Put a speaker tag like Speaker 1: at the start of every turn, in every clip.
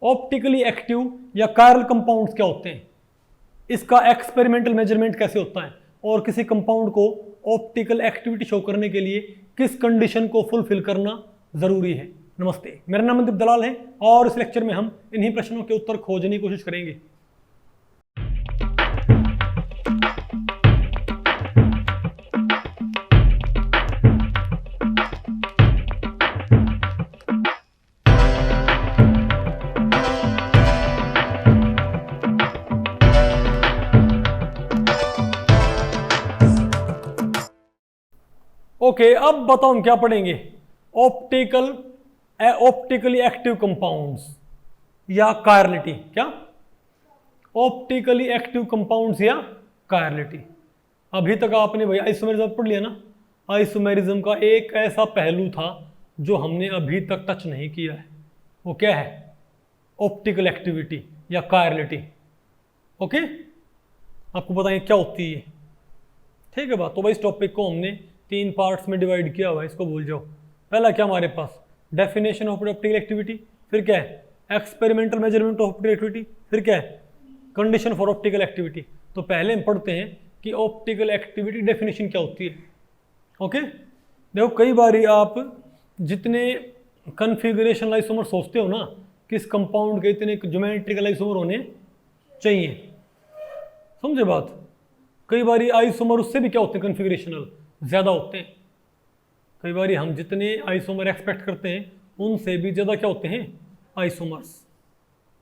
Speaker 1: Optically active या chiral compounds क्या होते हैं, इसका एक्सपेरिमेंटल मेजरमेंट कैसे होता है, और किसी कंपाउंड को ऑप्टिकल एक्टिविटी शो करने के लिए किस कंडीशन को फुलफिल करना जरूरी है। नमस्ते, मेरा नाम मनदीप दलाल है और इस लेक्चर में हम इन्हीं प्रश्नों के उत्तर खोजने की कोशिश करेंगे। ओके, अब बताओ हम क्या पढ़ेंगे। ऑप्टिकली एक्टिव कंपाउंड्स या कायरलिटी। क्या ऑप्टिकली एक्टिव कंपाउंड्स या कायरलिटी। अभी तक आपने भाई आइसोमेरिज्म पढ़ लिया ना। आइसोमेरिज्म का एक ऐसा पहलू था जो हमने अभी तक टच नहीं किया है, वो क्या है, ऑप्टिकल एक्टिविटी या कायरलिटी। ओके, आपको बताएं क्या होती है। ठीक है बात। तो भाई इस टॉपिक को हमने 3 पार्ट्स में डिवाइड किया हुआ है, इसको भूल जाओ। पहला क्या हमारे पास, डेफिनेशन ऑफ ऑप्टिकल एक्टिविटी, फिर क्या है experimental measurement of optical activity, फिर क्या है कंडीशन फॉर ऑप्टिकल एक्टिविटी। तो पहले हम पढ़ते हैं कि ऑप्टिकल एक्टिविटी डेफिनेशन क्या होती है। ओके, देखो कई बार आप जितने कन्फिगरेशन आइसोमर सोचते हो ना, किस कंपाउंड के इतने ज्योमेट्रिकल आइसोमर होने चाहिए, समझे बात। कई बार आइसोमर उससे भी क्या होते हैं, कन्फिगरेशनल ज़्यादा होते हैं। कई बार हम जितने आइसोमर एक्सपेक्ट करते हैं उनसे भी ज़्यादा क्या होते हैं आइसोमर्स।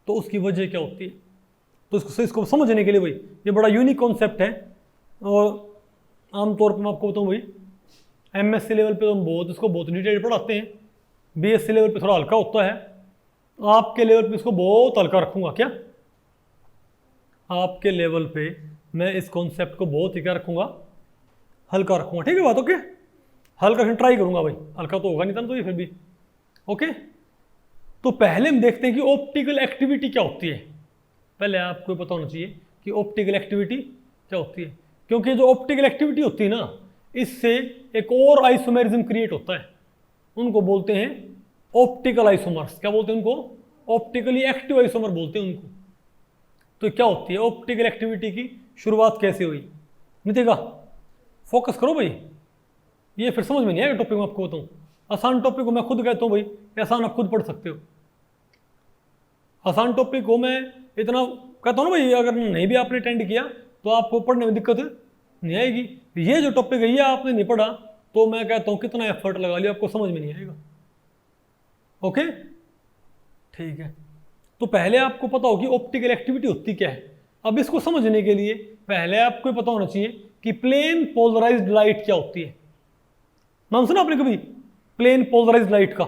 Speaker 1: तो उसकी वजह क्या होती है, तो इसको समझने के लिए भाई ये बड़ा यूनिक कॉन्सेप्ट है। और आमतौर पर मैं आपको बताऊँ भाई, एमएससी लेवल पे तो हम इसको बहुत डिटेल पढ़ाते हैं, बीएससी लेवल पे थोड़ा हल्का होता है, आपके लेवल पे इसको बहुत हल्का रखूँगा। क्या आपके लेवल पे मैं इस कॉन्सेप्ट को बहुत ही क्या रखूँगा, हल्का रखूँगा। ठीक है बात। ओके, हल्का ट्राई करूँगा भाई, हल्का तो होगा नहीं था तो ये फिर भी। ओके, तो पहले हम देखते हैं कि ऑप्टिकल एक्टिविटी क्या होती है। पहले आपको पता होना चाहिए कि ऑप्टिकल एक्टिविटी क्या होती है, क्योंकि जो ऑप्टिकल एक्टिविटी होती है ना, इससे एक और आइसोमेरिज्म क्रिएट होता है, उनको बोलते हैं ऑप्टिकल आइसोमर्स। क्या बोलते हैं उनको, ऑप्टिकली एक्टिव आइसोमर बोलते हैं उनको। तो क्या होती है ऑप्टिकल एक्टिविटी की शुरुआत कैसे हुई, नितिका फोकस करो भाई, ये फिर समझ में नहीं आएगा टॉपिक में आपको बताऊँ। आसान टॉपिक को मैं खुद कहता हूँ भाई, आसान आप खुद पढ़ सकते हो। आसान टॉपिक को मैं इतना कहता हूँ ना भाई, अगर नहीं भी आपने अटेंड किया तो आपको पढ़ने में दिक्कत नहीं आएगी। ये जो टॉपिक है ये आपने नहीं पढ़ा तो मैं कहता हूँ कितना एफर्ट लगा लिया, आपको समझ में नहीं आएगा। ओके ठीक है, तो पहले आपको पता हो कि ऑप्टिकल एक्टिविटी होती क्या है। अब इसको समझने के लिए पहले आपको पता होना चाहिए कि प्लेन पोलराइज्ड लाइट क्या होती है। नाम सुना आपने कभी प्लेन पोलराइज्ड लाइट का?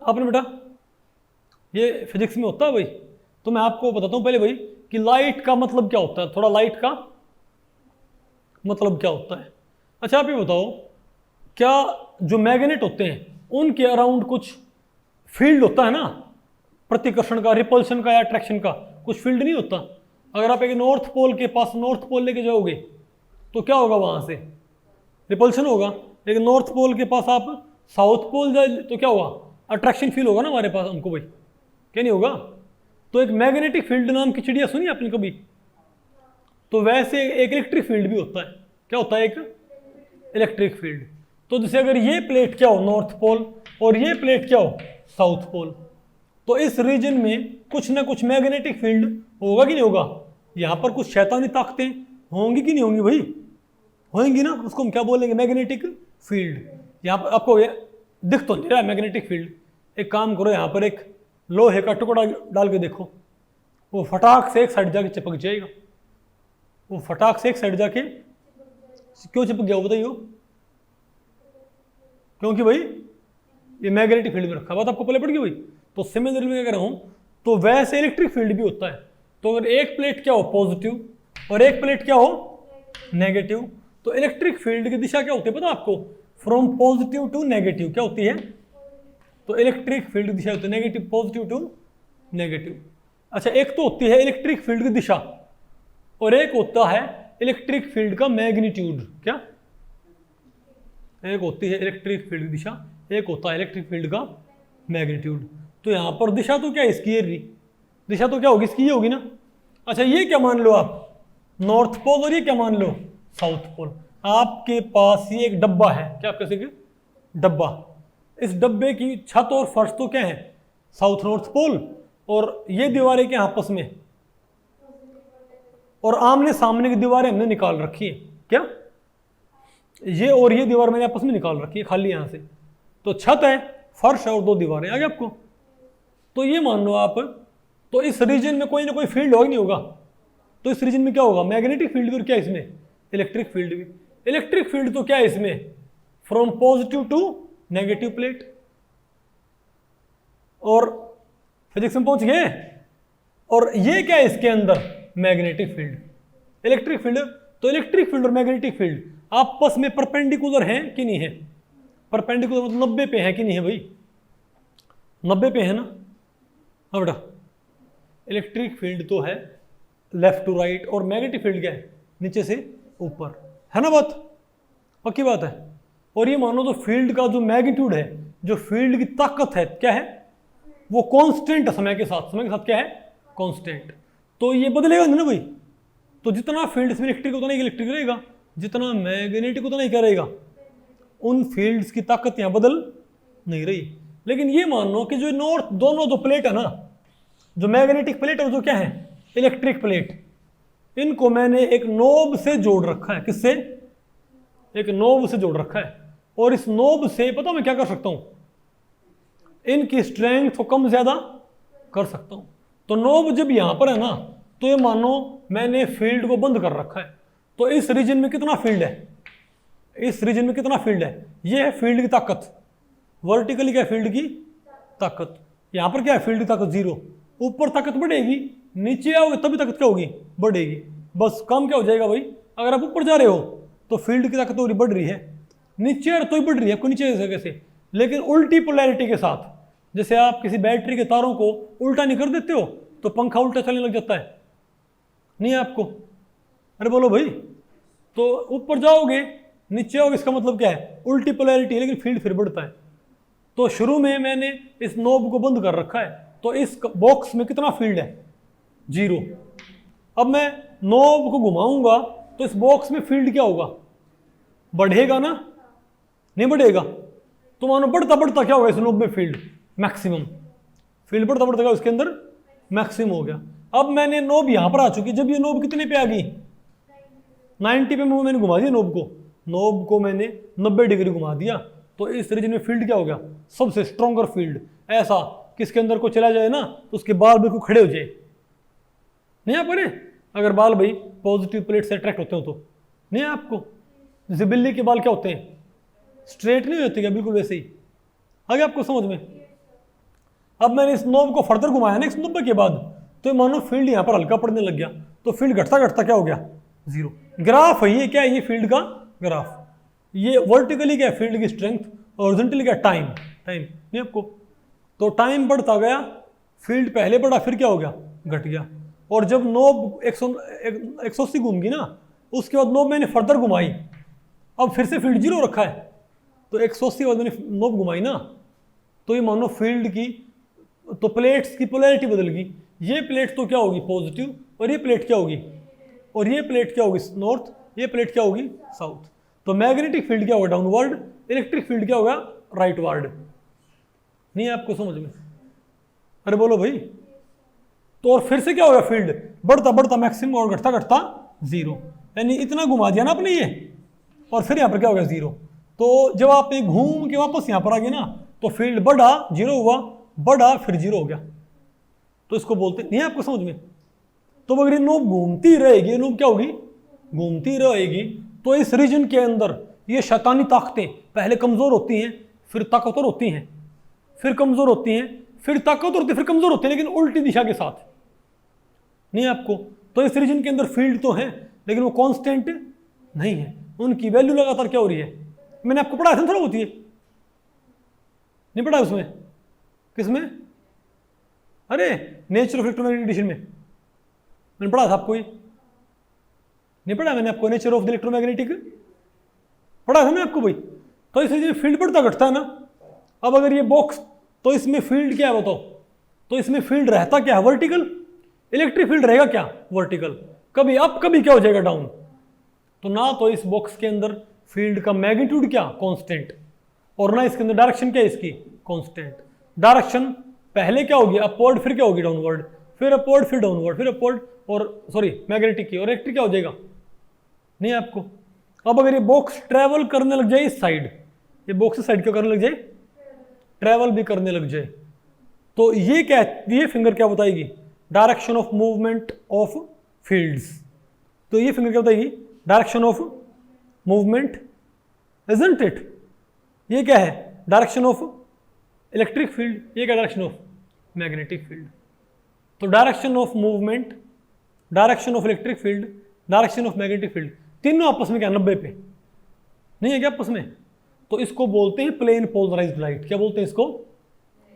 Speaker 1: आपने बेटा, ये फिजिक्स में होता है भाई। तो मैं आपको बताता हूं पहले भाई कि लाइट का मतलब क्या होता है, थोड़ा लाइट का मतलब क्या होता है। अच्छा आप ये बताओ, क्या जो मैग्नेट होते हैं उनके अराउंड कुछ फील्ड होता है ना, प्रतिकर्षण का, रिपल्शन का या अट्रैक्शन का कुछ फील्ड नहीं होता। अगर आप एक नॉर्थ पोल के पास नॉर्थ पोल लेके जाओगे तो क्या होगा, वहां से रिपल्शन होगा। लेकिन नॉर्थ पोल के पास आप साउथ पोल जाए तो क्या होगा, अट्रैक्शन फील होगा ना हमारे पास, हमको भाई क्या नहीं होगा। तो एक मैग्नेटिक फील्ड नाम की चिड़िया सुनी आपने कभी? तो वैसे एक इलेक्ट्रिक फील्ड भी होता है। क्या होता है, एक इलेक्ट्रिक फील्ड। तो जैसे अगर ये प्लेट क्या हो नॉर्थ पोल और ये प्लेट क्या हो साउथ पोल, तो इस रीजन में कुछ ना कुछ मैग्नेटिक फील्ड होगा कि नहीं होगा। यहाँ पर कुछ शैतानी ताकतें होंगी कि नहीं होंगी भाई, होंगी ना, उसको हम क्या बोलेंगे, मैग्नेटिक फील्ड। यहाँ पर आपको दिख तो नहीं रहा मैग्नेटिक फील्ड। एक काम करो, यहाँ पर एक लोहे का टुकड़ा डाल के देखो, वो फटाक से एक साइड जाके चिपक जाएगा। वो फटाक से एक साइड जाके क्यों चिपक गया बताइए? क्योंकि भाई ये मैग्नेटिक फील्ड में रखा, बात आपको पहले पड़ गई भाई। तो सिमिलरली मैं कह रहा हूं, तो वैसे इलेक्ट्रिक फील्ड भी होता है। तो अगर एक प्लेट क्या हो पॉजिटिव और एक प्लेट क्या हो नेगेटिव, तो इलेक्ट्रिक फील्ड की दिशा क्या होती है पता आपको, फ्रॉम पॉजिटिव टू नेगेटिव क्या होती है। तो इलेक्ट्रिक फील्ड की दिशा होती है नेगेटिव, पॉजिटिव टू नेगेटिव। अच्छा, एक तो होती है इलेक्ट्रिक फील्ड की दिशा और एक होता है इलेक्ट्रिक फील्ड का मैग्नीट्यूड। क्या, एक होती है इलेक्ट्रिक फील्ड की दिशा, एक होता है इलेक्ट्रिक फील्ड का मैग्नीट्यूड। तो यहाँ पर दिशा तो क्या है इसकी, ये रही दिशा तो क्या होगी इसकी, ये होगी ना। अच्छा ये क्या मान लो आप, नॉर्थ पोल, और ये क्या मान लो, साउथ पोल। आपके पास ये एक डब्बा है, क्या आप कह सकते, डब्बा। इस डब्बे की छत और फर्श तो क्या है, साउथ नॉर्थ पोल, और ये दीवारें क्या आपस में, और आमने सामने की दीवारें हमने निकाल रखी है, क्या ये और ये दीवार मैंने आपस में निकाल रखी है खाली यहां से। तो छत है, फर्श है और दो दीवारें, आ गया आपको। तो ये मान लो आप, तो इस रीजन में कोई ना कोई फील्ड होगा नहीं होगा, तो इस रीजन में क्या होगा, मैग्नेटिक फील्ड भी, और क्या इसमें इलेक्ट्रिक फील्ड भी। इलेक्ट्रिक फील्ड तो क्या है इसमें, from positive to negative plate. और फिजिक्स में पहुंच गए। और ये क्या है इसके अंदर, मैग्नेटिक फील्ड। इलेक्ट्रिक फील्ड, तो इलेक्ट्रिक फील्ड और मैग्नेटिक फील्ड आपस में परपेंडिकुलर हैं कि नहीं है, परपेंडिकुलर मतलब 90 पे है कि नहीं है भाई, 90 पे है ना। हाँ बेटा, इलेक्ट्रिक फील्ड तो है लेफ्ट टू राइट, और मैग्नेटिक फील्ड क्या है, नीचे से ऊपर, है ना बात, पक्की बात है। और ये मानो तो फील्ड का जो मैग्नीट्यूड है, जो फील्ड की ताकत है, क्या है, वो कांस्टेंट है समय के साथ, समय के साथ क्या है, कांस्टेंट। तो ये बदलेगा नहीं ना भाई, तो जितना फील्ड इसमें इलेक्ट्रिक उतना ही इलेक्ट्रिक रहेगा, जितना मैग्नेटिक उतना ही क्या रहेगा। उन फील्ड्स की ताकत यहाँ बदल नहीं रही। लेकिन ये मान लो कि जो नॉर्थ दोनों जो प्लेट है ना, जो मैग्नेटिक प्लेट और जो क्या है इलेक्ट्रिक प्लेट, इनको मैंने एक नोब से जोड़ रखा है। किससे, एक नोब से जोड़ रखा है। और इस नोब से पता मैं क्या कर सकता हूं, इनकी स्ट्रेंथ को कम ज्यादा कर सकता हूं। तो नोब जब यहां पर है ना, तो ये मानो मैंने फील्ड को बंद कर रखा है। तो इस रीजन में कितना फील्ड है, इस रीजन में कितना फील्ड है, ये है फील्ड की ताकत। वर्टिकली क्या फील्ड की ताकत, यहां पर क्या है फील्ड की ताकत 0। ऊपर ताकत बढ़ेगी, नीचे आओगे तभी ताकत क्या होगी, बढ़ेगी। बस काम क्या हो जाएगा भाई, अगर आप ऊपर जा रहे हो तो फील्ड की ताकत तो बढ़ रही है, नीचे तो ही बढ़ रही है, आपको नीचे कैसे। लेकिन उल्टी पोलैरिटी के साथ, जैसे आप किसी बैटरी के तारों को उल्टा नहीं कर देते हो तो पंखा उल्टा चलने लग जाता है, नहीं है आपको, अरे बोलो भाई। तो ऊपर जाओगे नीचे आओगे, इसका मतलब क्या है, उल्टी पोलैरिटी है, लेकिन फील्ड फिर बढ़ता है। तो शुरू में मैंने इस नोब को बंद कर रखा है, तो इस बॉक्स में कितना फील्ड है, 0। अब मैं नोब को घुमाऊंगा तो इस बॉक्स में फील्ड क्या होगा, बढ़ेगा ना, नहीं बढ़ेगा। तो मानो बढ़ता बढ़ता क्या होगा इस नोब में फील्ड, मैक्सिमम फील्ड बढ़ता बढ़ता क्या उसके अंदर मैक्सिमम हो गया। अब मैंने नोब यहां पर आ चुकी, जब ये नोब कितने पे आ गई, 90 पे मैंने घुमा दिया नोब को मैंने 90 डिग्री घुमा दिया। तो इस रीजन में फील्ड क्या हो गया, सबसे स्ट्रॉन्गर फील्ड। ऐसा किसके अंदर को चला जाए ना तो उसके बाल बिल्कुल खड़े हो जाए, नहीं आप अरे अगर बाल भाई पॉजिटिव प्लेट से अट्रैक्ट होते हो तो, नहीं आपको, जैसे बिल्ली के बाल क्या होते हैं, स्ट्रेट नहीं होते क्या, बिल्कुल वैसे ही। आगे आपको समझ में। अब मैंने इस नोब को फर्दर घुमाया ना इस 90 के बाद, तो मानो फील्ड यहाँ पर हल्का पड़ने लग गया, तो फील्ड घटता घटता क्या हो गया, 0। ग्राफ है ये, क्या है ये फील्ड का ग्राफ। ये वर्टिकली क्या है फील्ड की स्ट्रेंथ, हॉरिजॉन्टली क्या टाइम, नहीं आपको। तो टाइम बढ़ता गया, फील्ड पहले बढ़ा फिर क्या हो गया, घट गया। और जब नोब 180 घूम गई ना, उसके बाद नोब मैंने फर्दर घुमाई, अब फिर से फील्ड 0 रखा है। तो 180 के बाद मैंने नोब घुमाई ना, तो ये मानो फील्ड की, तो प्लेट्स की पोलैरिटी बदल गई। ये प्लेट तो क्या होगी पॉजिटिव, और ये प्लेट क्या होगी, और ये प्लेट क्या होगी नॉर्थ, ये प्लेट क्या होगी साउथ। तो मैग्नेटिक फील्ड क्या होगा डाउनवर्ड, इलेक्ट्रिक फील्ड क्या होगा राइटवर्ड, नहीं है आपको समझ में, अरे बोलो भाई। तो और फिर से क्या होगा, फील्ड बढ़ता बढ़ता मैक्सिमम और घटता घटता 0, यानी इतना घुमा दिया ना आपने ये, और फिर यहाँ पर क्या होगा 0। तो जब आपने घूम के वापस यहाँ पर आ गए ना, तो फील्ड बढ़ा 0 हुआ, बढ़ा फिर 0 हो गया। तो इसको बोलते नहीं है आपको समझ में। तो अगर ये नोब घूमती रहेगी, नोब क्या होगी, घूमती रहेगी, तो इस रीजन के अंदर ये शैतानी ताकतें पहले कमजोर होती हैं, फिर ताकतवर होती हैं, फिर कमजोर होती हैं, फिर ताकतवर होती है, फिर कमजोर होती है, लेकिन उल्टी दिशा के साथ, नहीं आपको। तो इस रीजन के अंदर फील्ड तो है, लेकिन वो कांस्टेंट नहीं है, उनकी वैल्यू लगातार क्या हो रही है। मैंने आपको पढ़ाया था थोड़ा होती है, नहीं पढ़ा उसमें, किसमें, अरे नेचर ऑफ इलेक्ट्रोमैग्नेटिक रेडिएशन में मैंने पढ़ा था आपको, ये नहीं पढ़ा मैंने आपको, नेचर ऑफ द इलेक्ट्रोमैग्नेटिक पढ़ा था मैंने आपको भाई। तो इस रीजन फील्ड बढ़ता घटता है ना। अब अगर ये बॉक्स तो इसमें फील्ड क्या है बताओ? तो इसमें फील्ड रहता क्या है? वर्टिकल। इलेक्ट्रिक फील्ड रहेगा क्या? वर्टिकल। कभी अप कभी क्या हो जाएगा? डाउन। तो ना तो इस बॉक्स के अंदर फील्ड का मैग्नीट्यूड क्या? कांस्टेंट, और ना इसके अंदर डायरेक्शन क्या है इसकी? कांस्टेंट। डायरेक्शन पहले क्या होगी? अपवर्ड, फिर क्या होगी? डाउनवर्ड, फिर अपवर्ड, फिर डाउनवर्ड, फिर अपवर्ड, और सॉरी मैग्नेटिक की, और इलेक्ट्रिक क्या हो जाएगा? नहीं आपको। अब अगर ये बॉक्स ट्रेवल करने लग जाए इस साइड, ये बॉक्स इस साइड क्या करने लग जाए? ट्रेवल भी करने लग जाए, तो ये क्या, ये फिंगर क्या बताएगी? Direction of movement of fields. तो ये फिंगर क्या बताएगी? Direction of movement, isn't it? ये क्या है? Direction of electric field. ये क्या? Direction of magnetic field. तो direction of movement, direction of electric field, direction of magnetic field, तीनों आपस में क्या 90 पे नहीं है क्या आपस में? तो इसको बोलते हैं प्लेन पोलराइज्ड लाइट। क्या बोलते हैं इसको?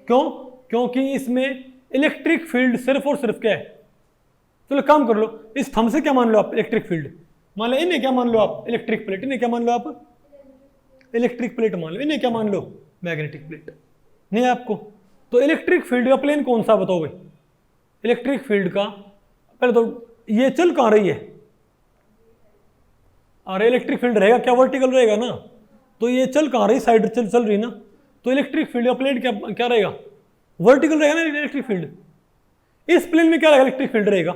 Speaker 1: क्यों? क्योंकि इसमें इलेक्ट्रिक फील्ड सिर्फ और सिर्फ क्या है? चलो काम कर लो, इस थंब से क्या मान लो आप? इलेक्ट्रिक फील्ड मान लो। इन्हें क्या मान लो आप? Electric plate. इन्हें क्या मान लो आप? इलेक्ट्रिक प्लेट मान लो। इन्हें क्या मान लो? Magnetic plate. नहीं आपको। तो इलेक्ट्रिक फील्ड का प्लेन कौन सा बताओ भाई? इलेक्ट्रिक फील्ड का पहले तो ये चल कहां रही है? अरे इलेक्ट्रिक फील्ड रहेगा क्या? वर्टिकल रहेगा ना। तो ये चल कहां रही? साइड चल रही ना। तो इलेक्ट्रिक फील्ड का प्लेन क्या रहेगा? वर्टिकल रहेगा ना इलेक्ट्रिक फील्ड। इस प्लेन में क्या रहेगा? इलेक्ट्रिक फील्ड रहेगा।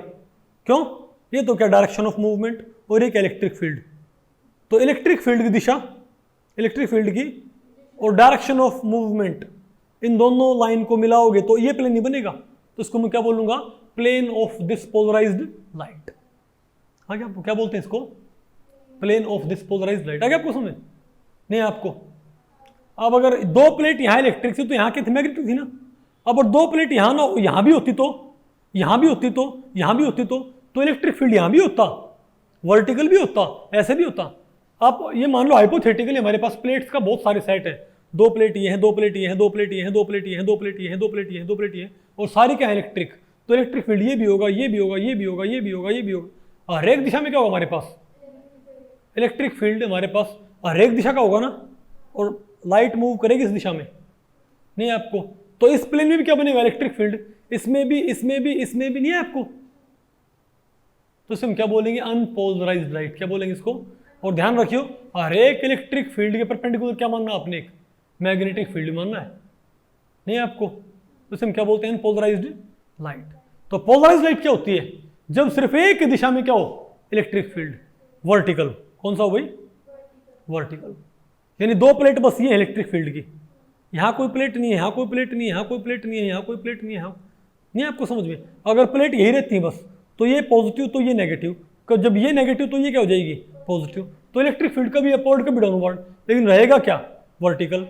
Speaker 1: क्यों? ये तो क्या डायरेक्शन ऑफ मूवमेंट, और ये क्या? Electric field. तो इलेक्ट्रिक फील्ड की दिशा, इलेक्ट्रिक फील्ड की और डायरेक्शन ऑफ मूवमेंट, इन दोनों लाइन को मिलाओगे तो ये प्लेन नहीं बनेगा। तो इसको मैं क्या बोलूंगा? Plane of this polarised light. आगे आपको क्या बोलते हैं इसको? Plane of this polarised light. आगे आपको समझ नहीं आपको? अब अगर दो प्लेट यहां इलेक्ट्रिक थी तो यहां क्या थी? मैग्नेटिक थी ना। अब अगर दो प्लेट यहां ना, यहां भी होती तो, यहां भी होती तो, यहां भी होती तो इलेक्ट्रिक फील्ड यहां भी होता, वर्टिकल भी होता, ऐसे भी होता। आप ये मान लो हाइपोथेटिकली हमारे पास प्लेट्स का बहुत सारे सेट है। दो प्लेट ये है, दो प्लेट ये है, दो प्लेट ये है, दो प्लेट ये है, दो प्लेट ये है, दो प्लेट ये है, दो प्लेट ये है, और सारी क्या है? इलेक्ट्रिक। तो इलेक्ट्रिक फील्ड ये भी होगा, ये भी होगा, ये भी होगा, ये भी होगा, ये भी होगा। हर एक दिशा में क्या होगा हमारे पास? इलेक्ट्रिक फील्ड हमारे पास हर एक दिशा का होगा ना। और लाइट मूव करेगी इस दिशा में नहीं आपको। तो इस प्लेन में भी क्या बनेगा? Electric field. इसमें भी, इसमें भी, इसमें भी नहीं है आपको। तो इसे हम क्या बोलेंगे? Unpolarised light. क्या बोलेंगे इसको? और ध्यान रखियो, हर एक इलेक्ट्रिक फील्ड के परपेंडिकुलर क्या मानना आपने? एक मैग्नेटिक फील्ड मानना है नहीं आपको। तो इसे हम क्या बोलते हैं? Unpolarised light. तो पोलराइज्ड लाइट क्या होती है? जब सिर्फ एक दिशा में क्या हो? Electric field, vertical. कौन सा हो भाई? वर्टिकल। यानी दो प्लेट बस ये है इलेक्ट्रिक फील्ड की, यहां कोई प्लेट नहीं है, यहां कोई प्लेट नहीं है, यहां कोई प्लेट नहीं है, यहां कोई प्लेट नहीं है, यहां नहीं। आपको समझ में? अगर प्लेट यही रहती है बस, तो ये पॉजिटिव तो ये नेगेटिव, जब ये नेगेटिव तो ये क्या हो जाएगी? पॉजिटिव। तो इलेक्ट्रिक फील्ड का भी अपवर्ड का भी डाउनवर्ड, लेकिन रहेगा क्या? वर्टिकल।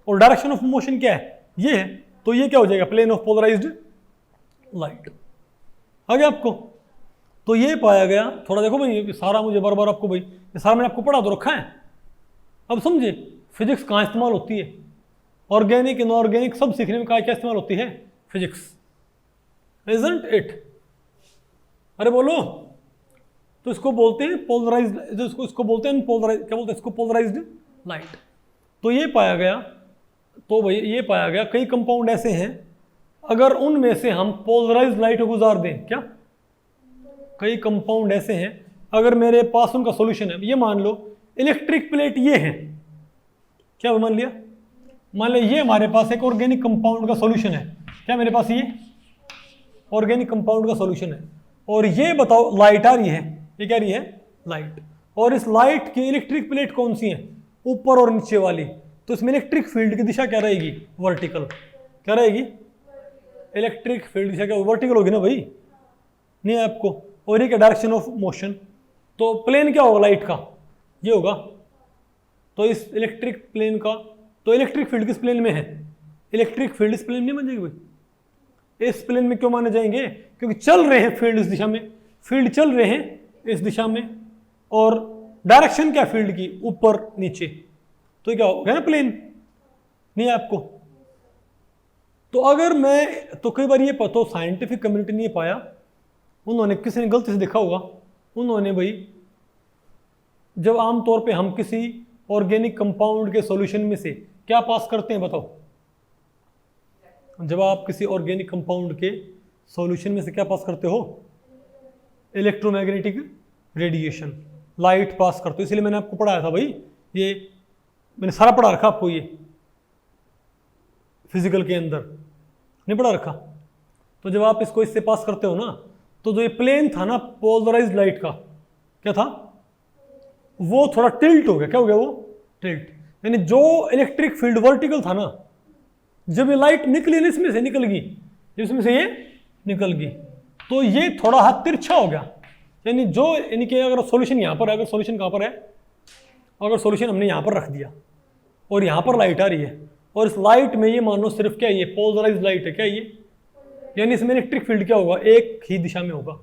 Speaker 1: और डायरेक्शन ऑफ मोशन क्या है? ये है। तो ये क्या हो जाएगा? Plane of polarised light. आ गया आपको? तो ये पाया गया। थोड़ा देखो भाई, सारा मुझे बार बार आपको भाई, ये सारा मैंने आपको पढ़ा तो रखा है। अब समझे फिजिक्स कहाँ इस्तेमाल होती है? ऑर्गेनिक, इनऑर्गेनिक सब सीखने में क्या इस्तेमाल होती है? फिजिक्स। Isn't it? अरे बोलो। तो इसको बोलते हैं पोलराइज्ड, इसको बोलते हैं पोलराइज, क्या बोलते हैं इसको? Polarised light. तो ये पाया गया, तो भाई ये पाया गया कई कंपाउंड ऐसे हैं, अगर उनमें से हम पोलराइज्ड लाइट को गुजार दें, क्या कई कंपाउंड ऐसे हैं अगर मेरे पास उनका सॉल्यूशन है, ये मान लो इलेक्ट्रिक प्लेट ये है, क्या मान लिया? मान लो ये हमारे पास एक ऑर्गेनिक कंपाउंड का सॉल्यूशन है, क्या मेरे पास ये ऑर्गेनिक कंपाउंड का सॉल्यूशन है, और ये बताओ लाइट आ रही है, ये क्या रही है? लाइट। और इस लाइट की इलेक्ट्रिक प्लेट कौन सी है? ऊपर और नीचे वाली। तो इसमें इलेक्ट्रिक फील्ड की दिशा क्या रहेगी? वर्टिकल। क्या रहेगी? इलेक्ट्रिक फील्ड दिशा क्या वर्टिकल होगी ना भाई, नहीं है आपको। और ये क्या? Direction of motion. तो प्लेन क्या होगा लाइट का? ये होगा। तो इस इलेक्ट्रिक प्लेन का, तो इलेक्ट्रिक फील्ड किस प्लेन में है? इलेक्ट्रिक फील्ड इस प्लेन में बन जाएगी भाई। इस प्लेन में क्यों माने जाएंगे? क्योंकि चल रहे हैं फील्ड इस दिशा में, फील्ड चल रहे हैं इस दिशा में, और डायरेक्शन क्या फील्ड की? ऊपर नीचे। तो क्या हो गया ना प्लेन, नहीं है आपको। तो अगर मैं, तो कई बार ये पता, साइंटिफिक कम्युनिटी नहीं पाया, उन्होंने किसी ने गलती से देखा होगा, उन्होंने भाई जब आमतौर पे हम किसी ऑर्गेनिक कंपाउंड के सॉल्यूशन में से क्या पास करते हैं बताओ? जब आप किसी ऑर्गेनिक कंपाउंड के सॉल्यूशन में से क्या पास करते हो, इलेक्ट्रोमैग्नेटिक रेडिएशन, लाइट पास करते हो। इसलिए मैंने आपको पढ़ाया था भाई, ये मैंने सारा पढ़ा रखा आपको, ये फिजिकल के अंदर नहीं पढ़ा रखा। तो जब आप इसको इससे पास करते हो ना, तो जो ये प्लेन था ना पोलराइज्ड लाइट का, क्या था, वो थोड़ा टिल्ट हो गया। क्या हो गया वो, टिल्ट। यानी जो इलेक्ट्रिक फील्ड वर्टिकल था ना, जब ये लाइट निकली ना, इसमें से निकल गई, इसमें से ये निकल गई, तो ये थोड़ा हाथ तिरछा हो गया। यानी जो, यानी कि अगर सॉल्यूशन यहाँ पर है, अगर सॉल्यूशन कहाँ पर है, अगर सॉल्यूशन हमने यहाँ पर रख दिया और यहाँ पर लाइट आ रही है, और इस लाइट में ये मान लो सिर्फ क्या है, ये पोलराइज्ड लाइट है, क्या ये, यानी इसमें इलेक्ट्रिक फील्ड क्या होगा, एक ही दिशा में होगा,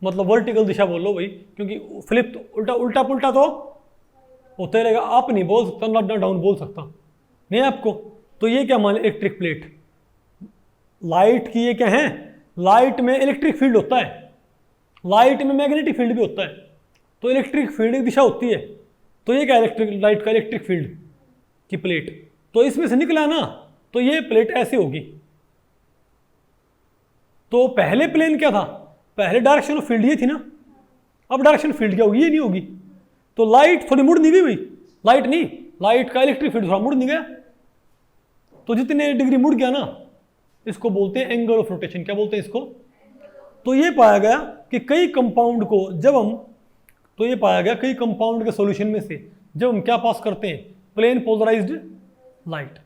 Speaker 1: मतलब वर्टिकल दिशा बोल लो भाई, क्योंकि फ्लिप तो उल्टा उल्टा पुल्टा तो होता ही रहेगा। आप नहीं बोल सकता, ना डाउन बोल सकता नहीं आपको। तो ये क्या मान, इलेक्ट्रिक प्लेट, लाइट की ये क्या है, लाइट में इलेक्ट्रिक फील्ड होता है, लाइट में मैग्नेटिक फील्ड भी होता है, तो इलेक्ट्रिक फील्ड की दिशा होती है। तो ये क्या, इलेक्ट्रिक लाइट का इलेक्ट्रिक फील्ड की प्लेट, तो इसमें से निकला ना, तो ये प्लेट ऐसे होगी। तो पहले प्लेन क्या था, पहले डायरेक्शन ऑफ फील्ड ये थी ना, अब डायरेक्शन फील्ड क्या होगी, ये नहीं होगी। तो लाइट थोड़ी मुड़ नहीं गई भाई, लाइट नहीं, लाइट का इलेक्ट्रिक फील्ड थोड़ा मुड़ नहीं गया, तो जितने डिग्री मुड़ गया ना, इसको बोलते हैं एंगल ऑफ रोटेशन। क्या बोलते हैं इसको। तो ये पाया गया कि कई कंपाउंड को जब हम, तो ये पाया गया कई कंपाउंड के सॉल्यूशन में से जब हम क्या पास करते हैं, प्लेन पोलराइज्ड लाइट,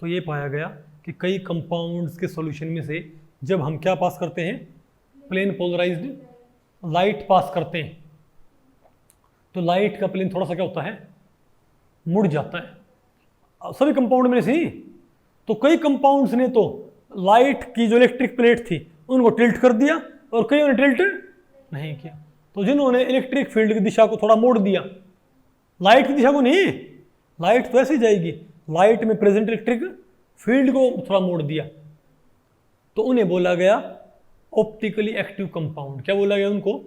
Speaker 1: तो ये पाया गया कि कई कंपाउंड्स के सॉल्यूशन में से जब हम क्या पास करते हैं, प्लेन पोलराइज्ड लाइट पास करते हैं, तो लाइट का प्लेन थोड़ा सा क्या होता है, मुड़ जाता है। सभी कंपाउंड में से ही, तो कई कंपाउंड्स ने तो लाइट की जो इलेक्ट्रिक प्लेट थी उनको टिल्ट कर दिया, और कईयों ने टिल्ट नहीं किया। तो जिन्होंने इलेक्ट्रिक फील्ड की दिशा को थोड़ा मोड़ दिया, लाइट की दिशा को नहीं, लाइट तो ऐसे ही जाएगी, लाइट में प्रेजेंट इलेक्ट्रिक फील्ड को थोड़ा मोड़ दिया, तो उन्हें बोला गया ऑप्टिकली एक्टिव कंपाउंड। क्या बोला गया उनको।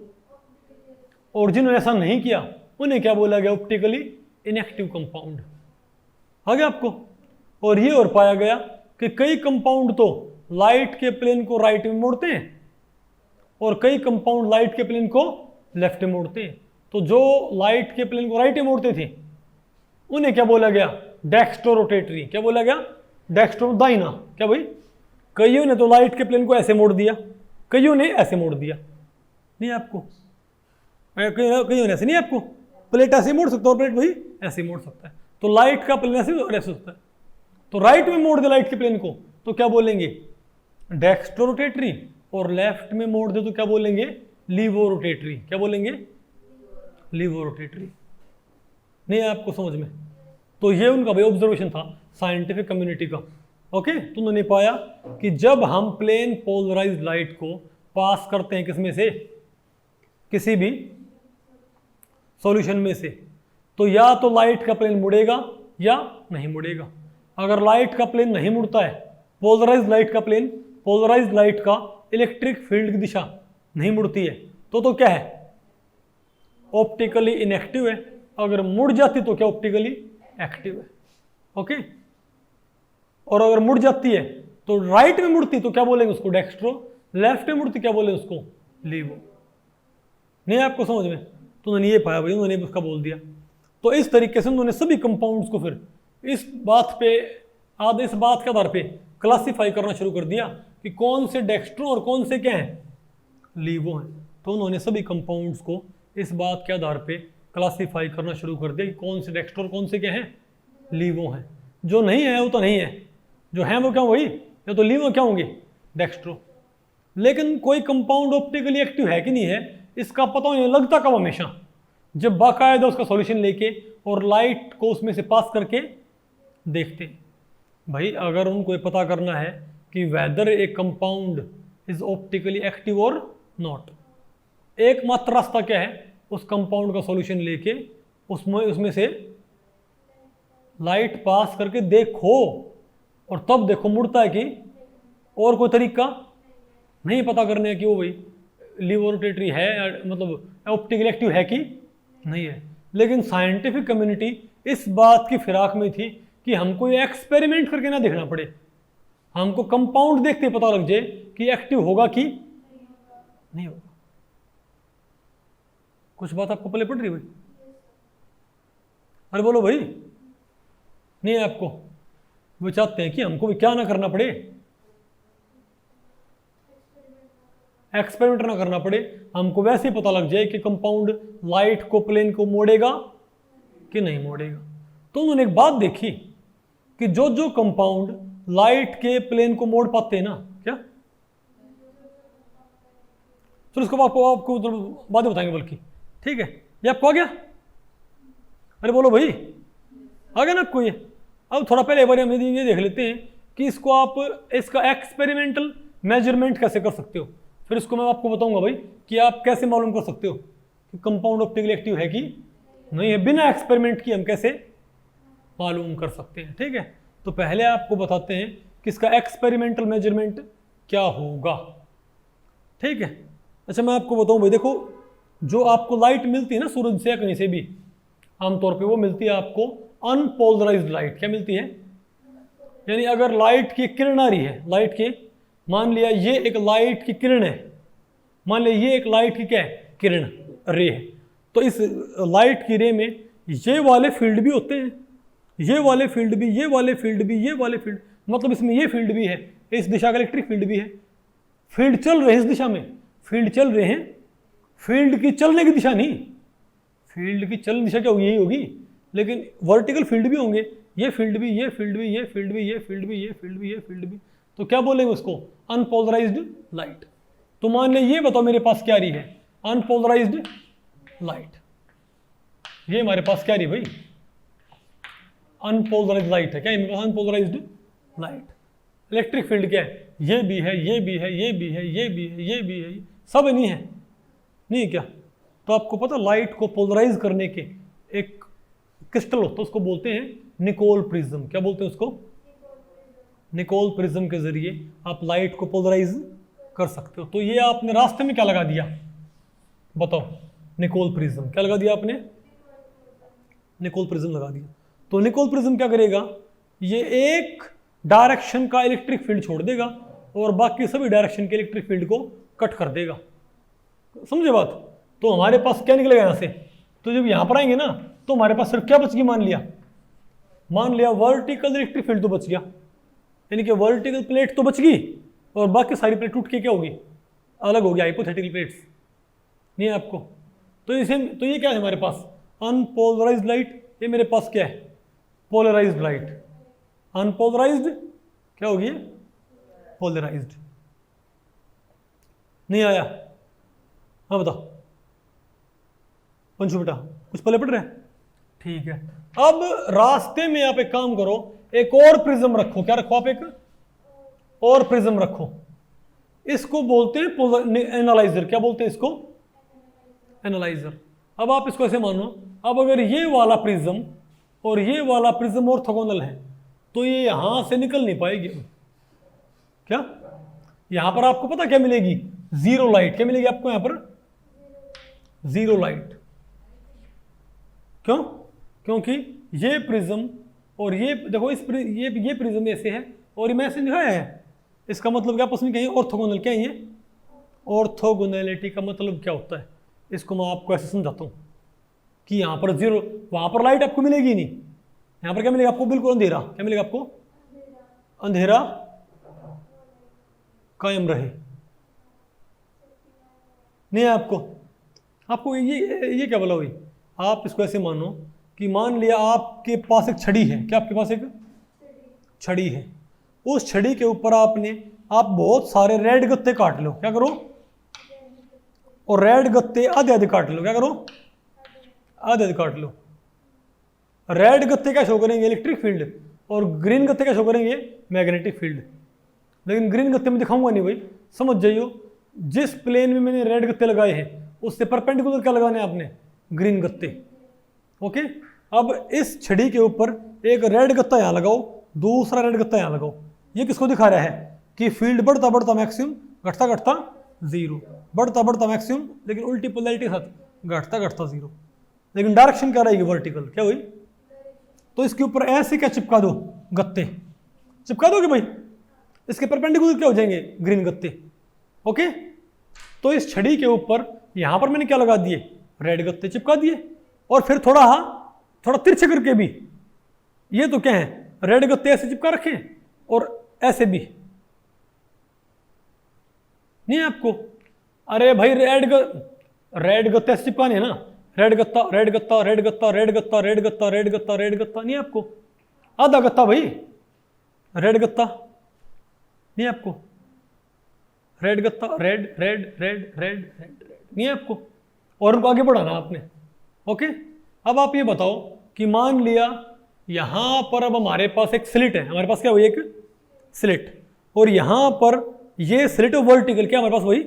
Speaker 1: और जिन्होंने ऐसा नहीं किया उन्हें क्या बोला गया, ऑप्टिकली इनएक्टिव कंपाउंड। आ गया आपको। और ये और पाया गया कि कई कंपाउंड तो लाइट के प्लेन को राइट में मोड़ते हैं, और कई कंपाउंड लाइट के प्लेन को लेफ्ट में मोड़ते हैं। तो जो लाइट के प्लेन को राइट में मोड़ते थे उन्हें क्या बोला गया, डेक्स्ट्रो रोटेटरी। क्या बोला गया, डेक्स्ट्रो दाहिना। क्या भाई, कईयों ने तो लाइट के प्लेन को ऐसे मोड़ दिया, कईयों ने ऐसे मोड़ दिया। नहीं आपको, कईयों ने ऐसे नहीं, आपको प्लेट ऐसे मोड़ सकता है और प्लेट भाई ऐसे मोड़ सकता है। तो लाइट का प्लेन ऐसे और ऐसे होता है, तो राइट में मोड़ दे लाइट के प्लेन को तो क्या बोलेंगे, डेक्स्ट्रो रोटेटरी, और लेफ्ट में मोड़ दे तो क्या बोलेंगे, लीवो रोटेटरी। क्या बोलेंगे, लीवो रोटेटरी। नहीं है आपको समझ में। तो ये उनका भाई ऑब्जर्वेशन था साइंटिफिक कम्युनिटी का। ओके, तो उन्होंने पाया कि जब हम प्लेन पोलराइज्ड लाइट को पास करते हैं किसमें से, किसी भी सॉल्यूशन में से, तो या तो लाइट का प्लेन मुड़ेगा या नहीं मुड़ेगा। अगर लाइट का प्लेन नहीं मुड़ता है, पोलराइज्ड लाइट का प्लेन, पोलराइज्ड लाइट का इलेक्ट्रिक फील्ड की दिशा नहीं मुड़ती है, तो क्या है, ऑप्टिकली इनएक्टिव है। अगर मुड़ जाती तो क्या, ऑप्टिकली एक्टिव है। ओके, और अगर मुड़ जाती है तो राइट में मुड़ती तो क्या बोलेंगे उसको, डेक्स्ट्रो, लेफ्ट में मुड़ती क्या बोलेंगे उसको, लीवो। नहीं आपको समझ में। तो उन्होंने ये पाया भाई, उन्होंने उसका बोल दिया। तो इस तरीके से उन्होंने सभी कंपाउंड्स को फिर इस बात के आधार पे क्लासिफाई करना शुरू कर दिया कि कौन से डेक्स्ट्रो और कौन से क्या हैं, लीवो हैं। तो उन्होंने सभी कंपाउंड्स को इस बात के आधार पे क्लासिफाई करना शुरू कर दिया कि कौन से डेक्स्ट्रो और कौन से क्या हैं, लीवो हैं। जो नहीं है वो तो नहीं है, जो है वो क्या वही, या तो लीवो क्या होंगे, डेक्स्ट्रो। लेकिन कोई कंपाउंड ऑप्टिकली एक्टिव है कि नहीं है इसका पता नहीं लगता कब, हमेशा जब बाकायदा उसका सॉल्यूशन लेके और लाइट को उसमें से पास करके देखते भाई। अगर उनको ये पता करना है कि whether a compound is optically active और नॉट, एकमात्र रास्ता क्या है, उस कंपाउंड का सॉल्यूशन लेके उसमें से लाइट पास करके देखो, और तब देखो मुड़ता है कि, और कोई तरीका नहीं पता करने कि वो भाई लीवो रोटेटरी है, मतलब ऑप्टिकली एक्टिव है कि नहीं है। लेकिन साइंटिफिक कम्युनिटी इस बात की फिराक में थी कि हमको ये एक्सपेरिमेंट करके ना देखना पड़े, हमको कंपाउंड देखते पता लग जाए कि एक्टिव होगा कि नहीं होगा। कुछ बात आपको पहले पड़ रही भाई? अरे बोलो भाई, नहीं है आपको? वो चाहते हैं कि हमको भी क्या ना करना पड़े, एक्सपेरिमेंट ना करना पड़े, हमको वैसे ही पता लग जाए कि कंपाउंड लाइट को प्लेन को मोड़ेगा कि नहीं मोड़ेगा। तो उन्होंने एक बात देखी कि जो जो कंपाउंड लाइट के प्लेन को मोड़ पाते हैं ना, क्या चलो इसको आपको बाद में बताएंगे बल्कि, ठीक है? ये आपको आ गया? अरे बोलो भाई, आ गया ना आपको ये? अब थोड़ा पहले एक बार हम ये देख लेते हैं कि इसको आप इसका एक्सपेरिमेंटल मेजरमेंट कैसे कर सकते हो। फिर इसको मैं आपको बताऊंगा भाई कि आप कैसे मालूम कर सकते हो कि कंपाउंड ऑप्टिकली एक्टिव है कि नहीं है। बिना एक्सपेरिमेंट की हम कैसे मालूम कर सकते हैं, ठीक है? तो पहले आपको बताते हैं कि इसका एक्सपेरिमेंटल मेजरमेंट क्या होगा, ठीक है? अच्छा मैं आपको बताऊं भाई, देखो जो आपको लाइट मिलती है ना सूरज से या कहीं से भी, आमतौर पे वो मिलती है आपको अनपोलराइज्ड लाइट। क्या मिलती है? यानी अगर लाइट की किरण आ रही है, लाइट के, मान लिया ये एक लाइट की किरण है, मान लिया ये एक लाइट की क्या है, किरण, रे है, तो इस लाइट की रे में ये वाले फील्ड भी होते हैं, ये वाले फील्ड भी, ये वाले फील्ड भी, ये वाले फील्ड, मतलब इसमें ये फील्ड भी है, इस दिशा का इलेक्ट्रिक फील्ड भी है। फील्ड चल रहे हैं इस दिशा में, फील्ड चल रहे हैं, फील्ड की चलने की दिशा नहीं, फील्ड की चलने दिशा क्या होगी, यही होगी, लेकिन वर्टिकल फील्ड भी होंगे, ये फील्ड भी, ये फील्ड भी, ये फील्ड भी, ये फील्ड भी, ये फील्ड भी, ये फील्ड भी, तो क्या बोलेंगे उसको? Unpolarised light. तो मान ले ये बताओ मेरे पास क्या रही है, अनपोलराइज्ड लाइट। ये हमारे पास क्या रही भाई, अनपोलराइज्ड लाइट है। क्या मेरे पास अनपोलराइज्ड लाइट? इलेक्ट्रिक फील्ड क्या है, ये भी है, ये भी है, ये भी है, ये भी है, ये भी है, सब नहीं है, नहीं क्या? तो आपको पता लाइट को पोलराइज करने के एक क्रिस्टल होता है, उसको बोलते हैं निकोल प्रिज्म। क्या बोलते हैं उसको? निकोल प्रिज्म के जरिए आप लाइट को पोलराइज कर सकते हो। तो ये आपने रास्ते में क्या लगा दिया बताओ? Nicol prism. क्या लगा दिया आपने? निकोल प्रिज्म लगा दिया। तो निकोल प्रिज्म क्या करेगा, ये एक डायरेक्शन का इलेक्ट्रिक फील्ड छोड़ देगा और बाकी सभी डायरेक्शन के इलेक्ट्रिक फील्ड को कट कर देगा। समझे बात? तो हमारे पास क्या निकलेगा यहां से? तो जब यहां पर आएंगे ना तो हमारे पास सिर्फ क्या बच गई, मान लिया वर्टिकल इलेक्ट्रिक फील्ड तो बच गया, यानी कि वर्टिकल प्लेट तो बच गई और बाकी सारी प्लेट टूट के क्या होगी, अलग हो गया, हाइपोथेटिकल प्लेट्स नहीं है आपको। तो इसे, तो ये क्या है हमारे पास, अनपोलराइज्ड लाइट। ये मेरे पास क्या है, पोलराइज्ड लाइट। अनपोलराइज्ड क्या होगी, पोलराइज्ड। नहीं आया? हाँ बताओ पंचू बेटा, कुछ पहले पढ़ रहे हैं? ठीक है। अब रास्ते में आप एक काम करो, एक और प्रिज्म रखो। क्या रखो आप? एक और प्रिज्म रखो। इसको बोलते हैं एनालाइजर। क्या बोलते हैं इसको? एनालाइजर। अब आप इसको ऐसे मानो, अब अगर ये वाला प्रिज्म और ये वाला प्रिज्म ऑर्थोगोनल है तो ये यहां से निकल नहीं पाएगी। क्या यहां पर आपको पता क्या मिलेगी? Zero light. क्या मिलेगी आपको यहां पर? Zero light. क्यों? क्योंकि ये प्रिज्म और ये देखो, ये प्रिज्म ऐसे है और ये मैं ऐसे दिखाया है। इसका मतलब क्या आपस में कहीं ऑर्थोगोनल। क्या है ये? ऑर्थोगोनैलिटी का मतलब क्या होता है, इसको मैं आपको ऐसे समझाता हूं कि यहां पर जीरो, वहां पर लाइट आपको मिलेगी नहीं, यहां पर क्या मिलेगा आपको? बिल्कुल अंधेरा। क्या मिलेगा आपको? अंधेरा कायम रहे। नहीं है आपको ये क्या बोला भाई? आप इसको ऐसे मानो कि मान लिया आपके पास एक छड़ी है। क्या आपके पास एक छड़ी है? उस छड़ी के ऊपर आप बहुत सारे रेड गत्ते काट लो। क्या करो? और रेड गत्ते आधे आधे काट लो। क्या करो? आधे आधे काट लो। रेड गत्ते क्या शो करेंगे? Electric field. और ग्रीन गत्ते क्या शो करेंगे? Magnetic field. लेकिन ग्रीन गत्ते में दिखाऊंगा नहीं भाई, समझ जाइयो। जिस प्लेन में मैंने रेड गत्ते लगाए हैं उससे परपेंडिकुलर क्या लगाने हैं आपने? ग्रीन गत्ते। ओके। अब इस छड़ी के ऊपर एक रेड गत्ता यहां लगाओ, दूसरा रेड गत्ता यहां लगाओ। ये किसको दिखा रहा है कि फील्ड बढ़ता बढ़ता मैक्सिमम, घटता घटता जीरो, बढ़ता बढ़ता मैक्सिमम, लेकिन उल्टी पोलैरिटी के साथ घटता घटता जीरो। लेकिन डायरेक्शन क्या रहेगी? वर्टिकल। क्या हुई? तो इसके ऊपर ऐसे क्या चिपका दो? गत्ते चिपका दोगे भाई? इसके परपेंडिकुलर क्या हो जाएंगे, ग्रीन गत्ते। ओके, तो इस छड़ी के ऊपर यहां पर मैंने क्या लगा दिए, रेड गत्ते चिपका दिए, और फिर थोड़ा तिरछे करके भी, ये तो क्या है, रेड गत्ते ऐसे चिपका रखे और ऐसे भी नहीं है आपको। अरे भाई रेड गत्ते ऐसे चिपकाने है ना, रेड गत्ता रेड गत्ता रेड गत्ता रेड गत्ता रेड गत्ता रेड गत्ता रेड गत्ता, नहीं आपको आधा गत्ता भाई, रेड गत्ता नहीं आपको, रेड गत्ता red red red red red red नहीं आपको, और उनको आगे बढ़ाना आपने। ओके, अब आप ये बताओ कि मान लिया यहां पर अब हमारे पास एक स्लिट है, हमारे पास क्या हुई, एक स्लिट, और यहां पर ये स्लिट वर्टिकल, क्या हमारे पास वही,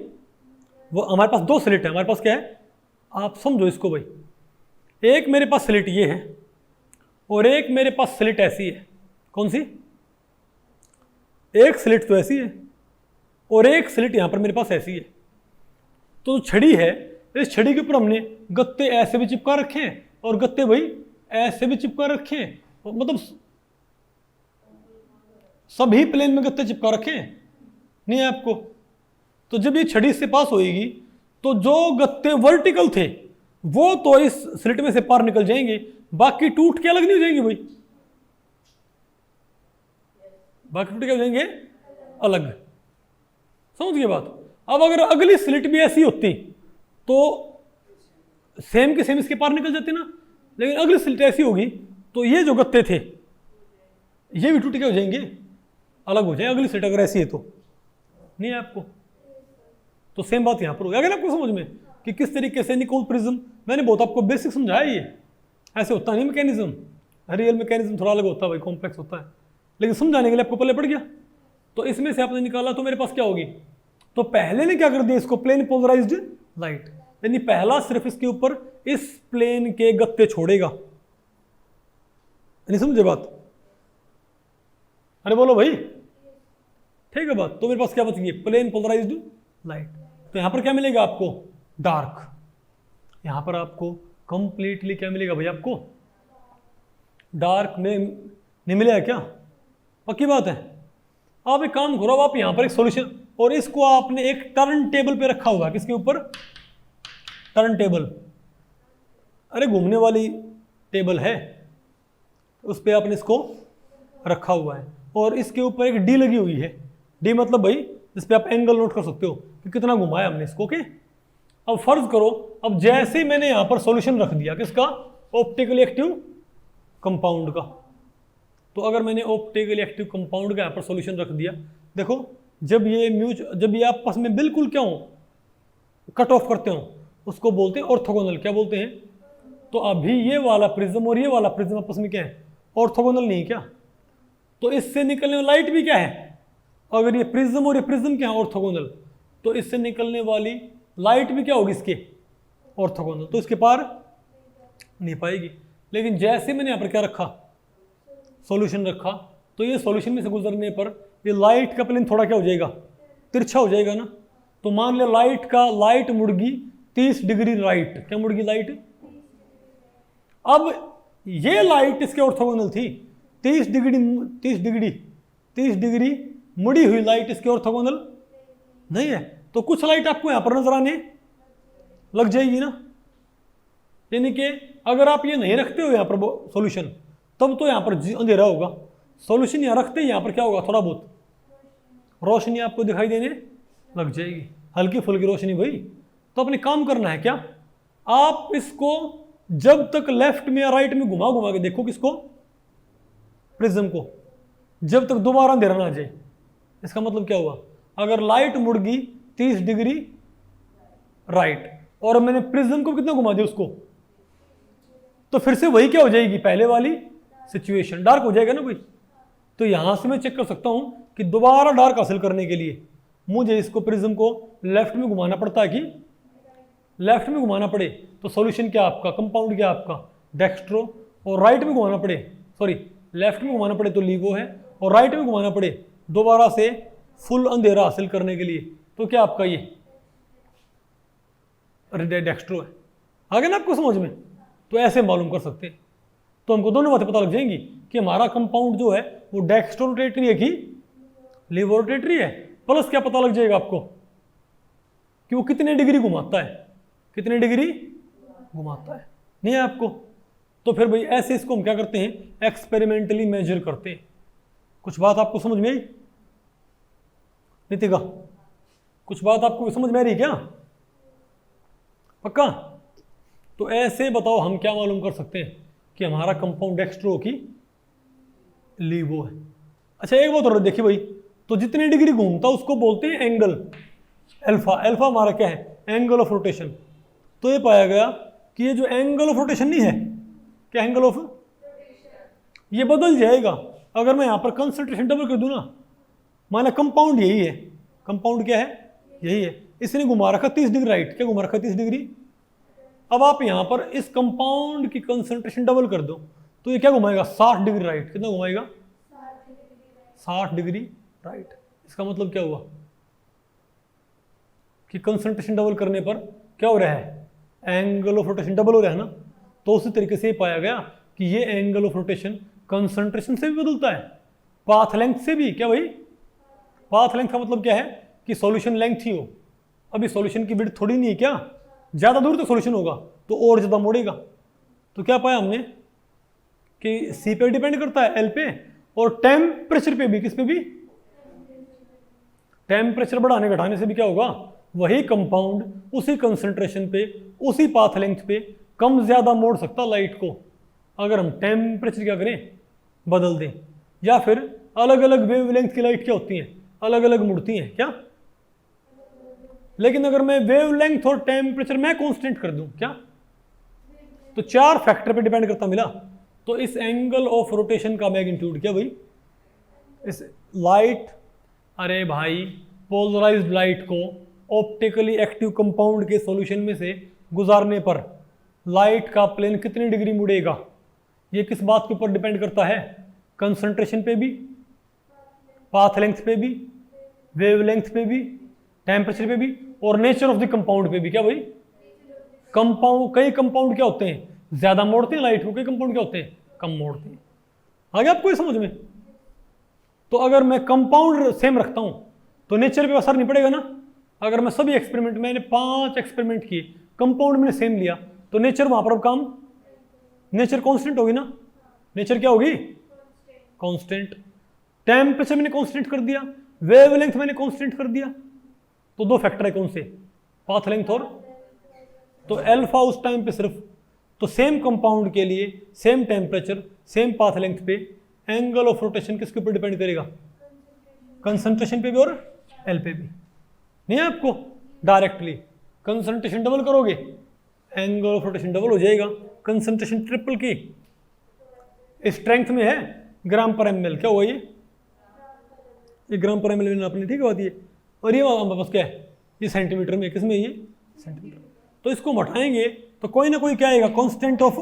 Speaker 1: वो हमारे पास दो स्लिट है, हमारे पास क्या है, आप समझो इसको भाई, एक मेरे पास स्लिट ये है और एक मेरे पास स्लिट ऐसी है, कौन सी, एक स्लिट तो ऐसी है और एक स्लिट यहां पर मेरे पास ऐसी है। तो छड़ी है, इस छड़ी के ऊपर हमने गत्ते ऐसे भी चिपका रखे हैं और गत्ते भाई ऐसे भी चिपका रखे हैं, मतलब सभी प्लेन में गत्ते चिपका रखे हैं, नहीं है आपको। तो जब ये छड़ी से पास होएगी तो जो गत्ते वर्टिकल थे वो तो इस स्लिट में से पार निकल जाएंगे, बाकी टूट के अलग नहीं हो जाएंगे भाई, बाकी टूट के हो जाएंगे अलग, समझ गए बात। अब अगर अगली स्लिट भी ऐसी होती तो सेम के सेम इसके पार निकल जाते ना, लेकिन अगली स्लिट ऐसी होगी तो ये जो गत्ते थे ये भी टूट के हो जाएंगे, अलग हो जाए, अगली स्लिट अगर ऐसी है तो, नहीं है आपको। तो सेम बात यहां पर होगी, अगर आपको समझ में कि किस तरीके से निकोल प्रिज्म, मैंने बहुत आपको बेसिक समझाया, ये ऐसे होता नहीं मैकेनिज्म, रियल मैकेनिज्म थोड़ा अलग होता है भाई, कॉम्प्लेक्स होता है, लेकिन समझाने के लिए आपको पहले पड़ गया। तो इसमें से आपने निकाला तो मेरे पास क्या होगी, तो पहले ने क्या कर दिया इसको, प्लेन पोलराइज्ड लाइट, यानी पहला सिर्फ इसके ऊपर इस प्लेन के गत्ते छोड़ेगा, नहीं समझे बात, अरे बोलो भाई, ठीक है बात। तो मेरे पास क्या बच गई, प्लेन पोलराइज्ड लाइट। तो यहां पर क्या मिलेगा आपको, डार्क, यहां पर आपको कंप्लीटली क्या मिलेगा भाई, आपको डार्क में नहीं मिलेगा क्या, पक्की बात है। आप एक काम करो, आप यहां पर एक सॉल्यूशन, और इसको आपने एक टर्न टेबल पे रखा हुआ है, किसके ऊपर, टर्न टेबल, अरे घूमने वाली टेबल है, उस पर आपने इसको रखा हुआ है, और इसके ऊपर एक डी लगी हुई है, डी मतलब भाई इस पर आप एंगल नोट कर सकते हो कि कितना घुमाया हमने इसको। ओके, अब फर्ज करो, अब जैसे ही मैंने यहां पर सॉल्यूशन रख दिया किसका, ऑप्टिकली एक्टिव कंपाउंड का, तो अगर मैंने ऑप्टिकली एक्टिव कंपाउंड का यहां पर सॉल्यूशन रख दिया, देखो जब ये आपस में बिल्कुल क्या हो, कट ऑफ करते हो, उसको बोलते हैं ऑर्थोगोनल, क्या बोलते हैं। तो अभी ये वाला प्रिज्म और ये वाला प्रिज्म आपस में क्या है, ऑर्थोगोनल नहीं क्या, तो इससे निकलने वाली लाइट भी क्या है, अगर ये प्रिज्म और ये प्रिज्म क्या है ऑर्थोगोनल, तो इससे निकलने वाली लाइट भी क्या होगी इसके, ऑर्थोगोनल, तो इसके पार नहीं पाएगी। लेकिन जैसे मैंने यहाँ पर क्या रखा, सॉल्यूशन रखा, तो ये सॉल्यूशन में से गुजरने पर ये लाइट का प्लेन थोड़ा क्या हो जाएगा, तिरछा हो जाएगा ना। तो मान लिया लाइट मुड़गी 30 डिग्री राइट, क्या मुड़गी लाइट, अब ये लाइट इसके ऑर्थोगोनल थी, 30 डिग्री मुड़ी हुई लाइट इसके ऑर्थोगोनल नहीं है, तो कुछ लाइट आपको यहां पर नजर आने लग जाएगी ना। यानी कि अगर आप ये नहीं रखते हो यहां पर सॉल्यूशन, तब तो यहां पर अंधेरा होगा, सॉल्यूशन यहां रखते ही यहां पर क्या होगा, थोड़ा बहुत रोशनी आपको दिखाई देने लग जाएगी, हल्की फुल्की रोशनी भाई। तो अपने काम करना है क्या, आप इसको जब तक लेफ्ट में या राइट में घुमा के देखो, किसको, प्रिज्म को, जब तक दोबारा अंधेरा ना आ जाए। इसका मतलब क्या हुआ, अगर लाइट मुड़ गई 30 डिग्री राइट और मैंने प्रिज्म को कितना घुमा दिया उसको, तो फिर से वही क्या हो जाएगी, पहले वाली सिचुएशन, डार्क हो जाएगा ना भाई। तो यहां से मैं चेक कर सकता हूं कि दोबारा डार्क हासिल करने के लिए मुझे इसको प्रिज्म को लेफ्ट में घुमाना पड़ता है कि लेफ्ट में घुमाना पड़े, तो सॉल्यूशन क्या आपका, कंपाउंड क्या आपका, डेक्स्ट्रो, और राइट में घुमाना पड़े, सॉरी लेफ्ट में घुमाना पड़े तो लीवो है, और राइट में घुमाना पड़े दोबारा से फुल अंधेरा हासिल करने के लिए, तो क्या आपका ये डेक्स्ट्रो है। आगे ना आपको समझ में, तो ऐसे मालूम कर सकते हैं। तो हमको दोनों बातें पता लग जाएंगी कि हमारा कंपाउंड जो है वो डेक्स्ट्रो रोटेटरी है कि लीवो रोटेटरी है, प्लस क्या पता लग जाएगा आपको कि वो कितने डिग्री घुमाता है, कितने डिग्री घुमाता है, नहीं है आपको। तो फिर भाई ऐसे इसको हम क्या करते हैं, एक्सपेरिमेंटली मेजर करते हैं। कुछ बात आपको समझ में आई नितिका? कुछ बात आपको समझ में आ रही क्या? पक्का? तो ऐसे बताओ हम क्या मालूम कर सकते हैं कि हमारा कंपाउंड डेक्स्ट्रो की लीवो है। अच्छा एक बात और देखिए भाई, तो जितने डिग्री घूमता उसको बोलते हैं एंगल अल्फा। अल्फा हमारा क्या है, एंगल ऑफ रोटेशन। तो ये पाया गया कि ये जो एंगल ऑफ रोटेशन नहीं है, क्या एंगल ऑफ, ये बदल जाएगा अगर मैं यहां पर कंसंट्रेशन डबल कर दूं ना। माना कंपाउंड यही है, कंपाउंड क्या है, यही है, इसने घुमा रखा 30 डिग्री राइट, क्या घुमा रखा 30 डिग्री। अब आप यहां पर इस कंपाउंड की कंसंट्रेशन डबल कर दो तो ये क्या घुमाएगा, 60 डिग्री राइट। कितना घुमाएगा, 60 डिग्री राइट। इसका मतलब क्या हुआ कि कंसंट्रेशन डबल करने पर क्या हो रहा है, एंगल ऑफ रोटेशन डबल हो रहा है ना। तो उसी तरीके से पाया गया कि ये एंगल ऑफ रोटेशन कंसंट्रेशन से भी बदलता है, पाथ लेंथ से भी। क्या भाई, पाथ लेंथ का मतलब क्या है कि सॉल्यूशन लेंथ ही हो। अभी सॉल्यूशन की विड्थ थोड़ी नहीं है क्या, ज़्यादा दूर तक सॉल्यूशन होगा तो और ज़्यादा मोड़ेगा। तो क्या पाया हमने कि सी पे डिपेंड करता है, एल पे, और टेम्परेचर पे भी। किस पे भी, टेम्परेचर बढ़ाने घटाने से भी क्या होगा, वही कंपाउंड उसी कंसंट्रेशन पे उसी पाथ लेंथ पे कम ज़्यादा मोड़ सकता लाइट को, अगर हम टेम्परेचर क्या करें, बदल दें। या फिर अलग अलग वेवलेंथ की लाइट क्या होती हैं, अलग अलग मुड़ती हैं क्या। लेकिन अगर मैं वेवलेंथ और टेम्परेचर मैं कांस्टेंट कर दूं क्या, तो 4 फैक्टर पे डिपेंड करता मिला। तो इस एंगल ऑफ रोटेशन का मैग्नीट्यूड क्या भाई, इस लाइट, अरे भाई पोलराइज्ड लाइट को ऑप्टिकली एक्टिव कंपाउंड के सॉल्यूशन में से गुजारने पर लाइट का प्लेन कितनी डिग्री मुड़ेगा, ये किस बात के ऊपर डिपेंड करता है, कंसंट्रेशन पे भी, पाथ लेंथ पे भी, वेवलेंथ पे भी, टेम्परेचर पे भी, और नेचर ऑफ द कंपाउंड पे भी। क्या भाई, कंपाउंड, कई कंपाउंड क्या होते हैं ज्यादा मोड़ते हैं लाइट को, कई कंपाउंड क्या होते हैं कम मोड़ते हैं। आ गया आपको ये समझ में? तो अगर मैं कंपाउंड सेम रखता हूं तो नेचर पे असर नहीं पड़ेगा ना। अगर मैं सभी एक्सपेरिमेंट, मैंने 5 एक्सपेरिमेंट किए, कंपाउंड मैंने सेम लिया, तो नेचर वहां पर अब काम, नेचर कांस्टेंट होगी ना। नेचर क्या होगी, कांस्टेंट। टेम्परेचर मैंने कांस्टेंट कर दिया, वेवलेंथ मैंने कांस्टेंट कर दिया। तो 2 फैक्टर है कौन से, पाथ लेंथ और, तो अल्फा उस टाइम पे सिर्फ, तो सेम कंपाउंड के लिए same temperature same path length पे एंगल ऑफ रोटेशन किसके ऊपर डिपेंड करेगा, कंसंट्रेशन पे भी और एल पे भी। नहीं है आपको, डायरेक्टली कंसंट्रेशन डबल करोगे एंगल ऑफ रोटेशन डबल हो जाएगा, कंसंट्रेशन ट्रिपल की। स्ट्रेंथ में है ग्राम पर एमएल, क्या हुआ ये ग्राम पर एमएल में नापने, ठीक है बात ये। और ये हमारे पास क्या है, ये सेंटीमीटर में, किसमें, ये सेंटीमीटर। तो इसको हम हटाएंगे तो कोई ना कोई क्या आएगा, कांस्टेंट ऑफ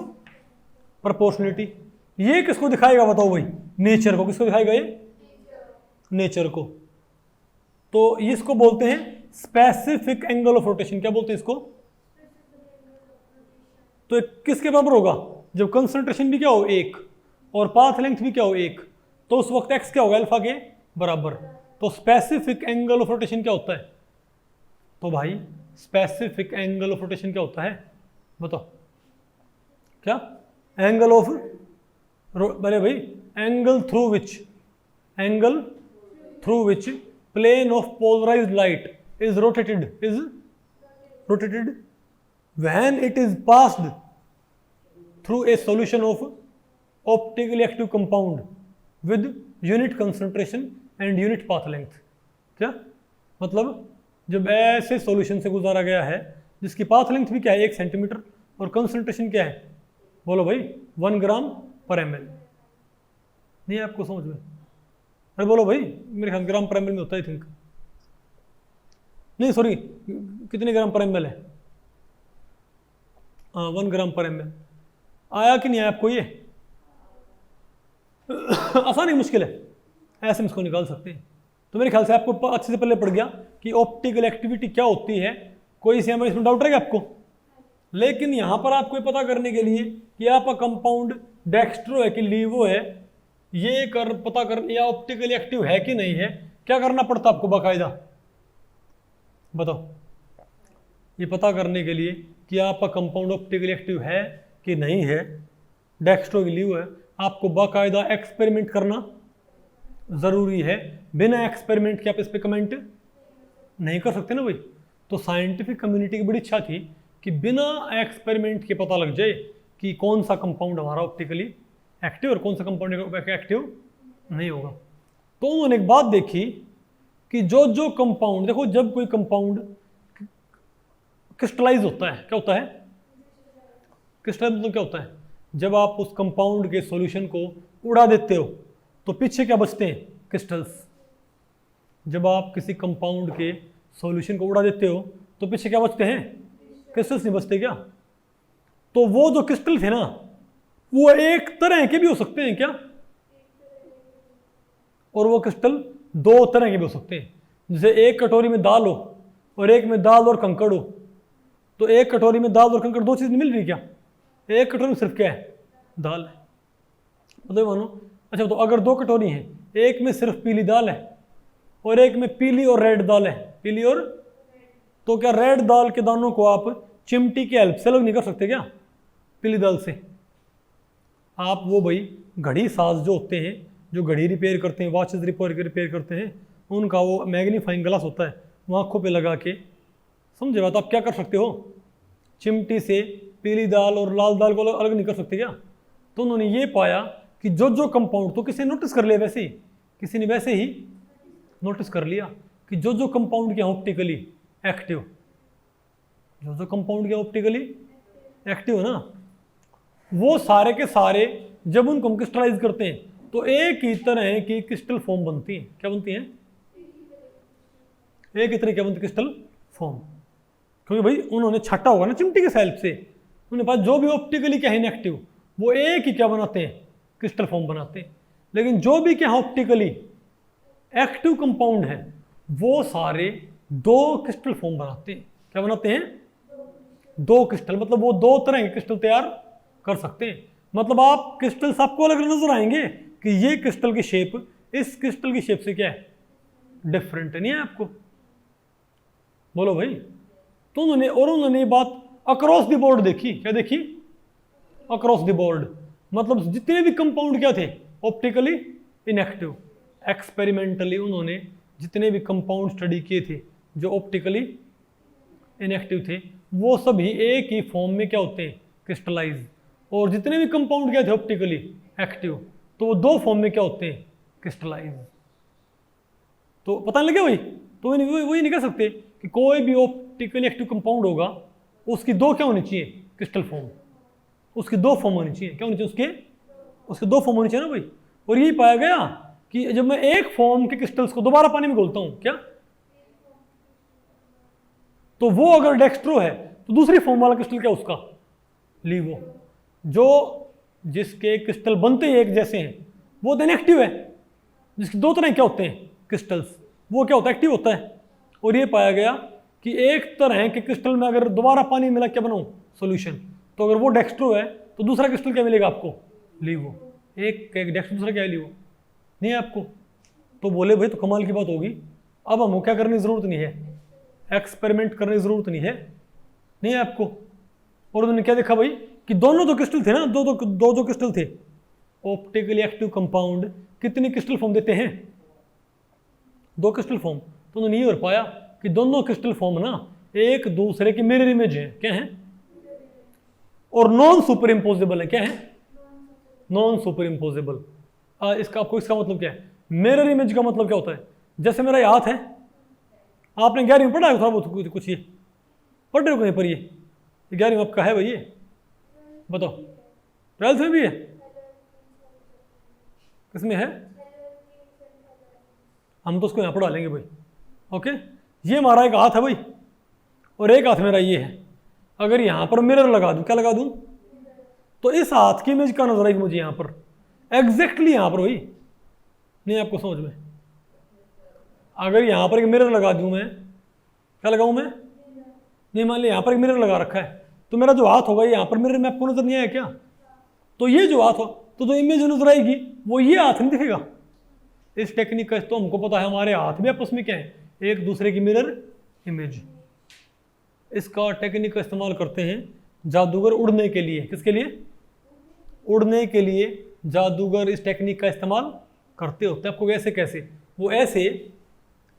Speaker 1: प्रोपोर्शनलिटी। ये किसको दिखाएगा बताओ भाई, नेचर को। किसको दिखाएगा ये, नेचर को। तो इसको बोलते हैं स्पेसिफिक एंगल ऑफ रोटेशन। क्या बोलते हैं इसको, तो किसके बराबर होगा, जब कंसंट्रेशन भी क्या हो 1 और पाथ लेंथ भी क्या हो 1, तो उस वक्त एक्स क्या होगा, अल्फा के बराबर। तो स्पेसिफिक एंगल ऑफ रोटेशन क्या होता है, तो भाई स्पेसिफिक एंगल ऑफ रोटेशन क्या होता है बताओ, क्या एंगल ऑफ, अरे भाई angle through which plane of polarised light is rotated when it is passed through a solution of optically active compound with unit concentration and unit path length। क्या मतलब, जब ऐसे सॉल्यूशन से गुजारा गया है जिसकी पाथ लेंथ भी क्या है 1 सेंटीमीटर और कंसंट्रेशन क्या है, बोलो भाई 1 ग्राम पर एमएल। नहीं आपको समझ में, अरे बोलो भाई, मेरे ख्याल ग्राम पर एमएल में होता है, थिंक, नहीं सॉरी, कितने ग्राम पर एमएल है, 1 ग्राम पर एमएल। आया कि नहीं आया आपको ये? आसान है मुश्किल है, ऐसे हम इसको निकाल सकते हैं। तो मेरे ख्याल से आपको अच्छे से पहले पड़ गया कि ऑप्टिकल एक्टिविटी क्या होती है। कोई से हमें इसमें डाउट रहेगा आपको? लेकिन यहाँ पर आपको पता करने के लिए कि आपका कंपाउंड डेक्स्ट्रो है कि लीवो है, ये पता कर, या ऑप्टिकली एक्टिव है कि नहीं है, क्या करना पड़ता आपको बाकायदा, बताओ, ये पता करने के लिए कि आपका कंपाउंड ऑप्टिकली एक्टिव है कि नहीं है, डेक्स्ट्रो लीव है, आपको बाकायदा एक्सपेरिमेंट करना ज़रूरी है। बिना एक्सपेरिमेंट के आप इस पर कमेंट नहीं कर सकते ना भाई। तो साइंटिफिक कम्युनिटी की बड़ी इच्छा थी कि बिना एक्सपेरिमेंट के पता लग जाए कि कौन सा कंपाउंड हमारा ऑप्टिकली एक्टिव और कौन सा कंपाउंड एक्टिव नहीं होगा। तो उन्होंने एक बात देखी कि जो जो कंपाउंड, देखो जब कोई कंपाउंड क्रिस्टलाइज होता है, क्या होता है क्रिस्टलाइज, मतलब क्या होता है, जब आप उस कंपाउंड के सॉल्यूशन को उड़ा देते हो तो पीछे क्या बचते हैं, क्रिस्टल्स। जब आप किसी कंपाउंड के सॉल्यूशन को उड़ा देते हो तो पीछे क्या बचते हैं, क्रिस्टल्स नहीं बचते क्या। तो वो जो क्रिस्टल थे ना, वो एक तरह के भी हो सकते हैं क्या, और वो क्रिस्टल दो तरह के भी हो सकते हैं। जैसे एक कटोरी में दाल हो और एक में दाल और कंकड़ हो, तो एक कटोरी में दाल और कंकड़ दो चीज़ नहीं मिल रही क्या, एक कटोरी में सिर्फ क्या है, दाल है। मतलब मानो, अच्छा तो अगर दो कटोरी हैं, एक में सिर्फ पीली दाल है और एक में पीली और रेड दाल है, पीली और, तो क्या रेड दाल के दानों को आप चिमटी की हेल्प से अलग नहीं कर सकते क्या पीली दाल से। आप वो भाई घड़ी साज जो होते हैं, जो घड़ी रिपेयर करते हैं, वॉचेस रिपेयर करते हैं, उनका वो मैग्नीफाइंग ग्लास होता है, वो आँखों पे लगा के, समझे बात, आप क्या कर सकते हो, चिमटी से पीली दाल और लाल दाल को अलग नहीं कर सकते क्या। तो उन्होंने ये पाया कि जो जो कंपाउंड, तो किसी ने नोटिस कर लिया, वैसे ही किसी ने वैसे ही नोटिस कर लिया कि जो जो कंपाउंड के ऑप्टिकली एक्टिव, जो जो कंपाउंड के ऑप्टिकली एक्टिव है ना, वो सारे के सारे जब उनको हम क्रिस्टलाइज करते हैं तो एक ही तरह की क्रिस्टल फॉर्म बनती है। क्या बनती है, एक ही तरह क्या बनती है, क्रिस्टल फॉर्म। क्योंकि भाई उन्होंने छाटा होगा ना चिमटी के हेल्प से, उन्हें पास जो भी ऑप्टिकली क्या है इनएक्टिव, वो एक ही क्या बनाते हैं, क्रिस्टल फॉर्म बनाते हैं। लेकिन जो भी क्या ऑप्टिकली एक्टिव कंपाउंड है, वो सारे दो क्रिस्टल फॉर्म बनाते हैं। क्या बनाते हैं, दो क्रिस्टल, मतलब वो दो तरह के क्रिस्टल तैयार कर सकते हैं। मतलब आप क्रिस्टल्स आपको अलग नजर आएंगे कि ये क्रिस्टल की शेप इस क्रिस्टल की शेप से क्या है, डिफरेंट नहीं है आपको, बोलो भाई। तो उन्होंने ये बात अक्रॉस द बोर्ड देखी। क्या देखी, अक्रॉस द बोर्ड, मतलब जितने भी कंपाउंड क्या थे, ऑप्टिकली इनएक्टिव। एक्सपेरिमेंटली उन्होंने जितने भी कंपाउंड स्टडी किए थे जो ऑप्टिकली इनएक्टिव थे, वो सभी एक ही फॉर्म में क्या होते हैं, क्रिस्टलाइज। और जितने भी कंपाउंड क्या थे ऑप्टिकली एक्टिव, तो वो दो फॉर्म में क्या होते हैं, क्रिस्टलाइज। तो पता नहीं लगे भाई। तो वही नहीं कह सकते कि कोई भी ऑप्टिकली एक्टिव कंपाउंड होगा, उसकी दो क्या होनी चाहिए, क्रिस्टल फॉर्म, उसकी दो फॉर्म होनी चाहिए। क्या होनी चाहिए, उसके दो फॉर्म होनी चाहिए ना भाई। और यही पाया गया कि जब मैं एक फॉर्म के क्रिस्टल्स को दोबारा पानी में घोलता हूं, क्या, तो वो अगर डेक्स्ट्रो है तो दूसरी फॉर्म वाला क्रिस्टल क्या उसका, लीवो। जो जिसके क्रिस्टल बनते ही एक जैसे हैं वो इनएक्टिव है। जिसके दो तरह क्या होते हैं क्रिस्टल्स, वो क्या होता है, एक्टिव होता है। और ये पाया गया कि एक तरह के क्रिस्टल में अगर दोबारा पानी मिला क्या बनाऊं, सॉल्यूशन, तो अगर वो डेक्स्ट्रो है तो दूसरा क्रिस्टल क्या मिलेगा आपको, लीवो। एक डेक्स्ट्रो, दूसरा क्या है, लीवो नहीं है आपको। तो बोले भाई तो कमाल की बात होगी, अब हमको क्या करने की जरूरत नहीं है, एक्सपेरिमेंट करने की जरूरत नहीं है आपको। और उन्होंने क्या देखा भाई कि दोनों जो क्रिस्टल थे ना, दो जो क्रिस्टल थे ऑप्टिकली एक्टिव कंपाउंड, कितने क्रिस्टल फॉर्म देते हैं, दो क्रिस्टल फॉर्म। तो उन्होंने ये और पाया कि दोनों क्रिस्टल फॉर्म ना एक दूसरे के मिरर इमेज है। क्या है, और नॉन सुपर इम्पोजेबल है। क्या है, नॉन सुपर इम्पोजेबल। इसका मतलब क्या है, मिरर इमेज का मतलब क्या होता है, जैसे मेरा ये हाथ है, आपने 11वीं में पढ़ा है थोड़ा बहुत कुछ, ये पढ़ रहे हो कहीं पर, ये 11वीं आपका है भाई, ये बताओ 12th में भी है, किसमें है, हम तो उसको यहाँ पढ़ा लेंगे भाई। ओके, ये हमारा एक हाथ है भाई और एक हाथ मेरा ये है। अगर यहाँ पर मिरर लगा दूं, क्या लगा दूं, तो इस हाथ की इमेज का नजर आएगी मुझे यहाँ पर, एग्जैक्टली यहाँ पर भाई, नहीं आपको समझ में। अगर यहाँ पर एक मिरर लगा दूं मैं, क्या लगाऊं मैं, नहीं मान लिया यहाँ पर एक मिरर लगा रखा है, तो मेरा जो हाथ होगा यहाँ पर मिरर में आपको नजर नहीं आया क्या, तो ये जो हाथ हो तो जो इमेज नजर आएगी वो ये हाथ नहीं दिखेगा, इस टेक्निक का तो हमको पता है हमारे हाथ भी आपस में क्या है, एक दूसरे की मिरर इमेज। इसका टेक्निक का इस्तेमाल करते हैं जादूगर उड़ने के लिए। किसके लिए? उड़ने के लिए जादूगर इस टेक्निक का इस्तेमाल करते होते हैं। आपको वैसे कैसे? वो ऐसे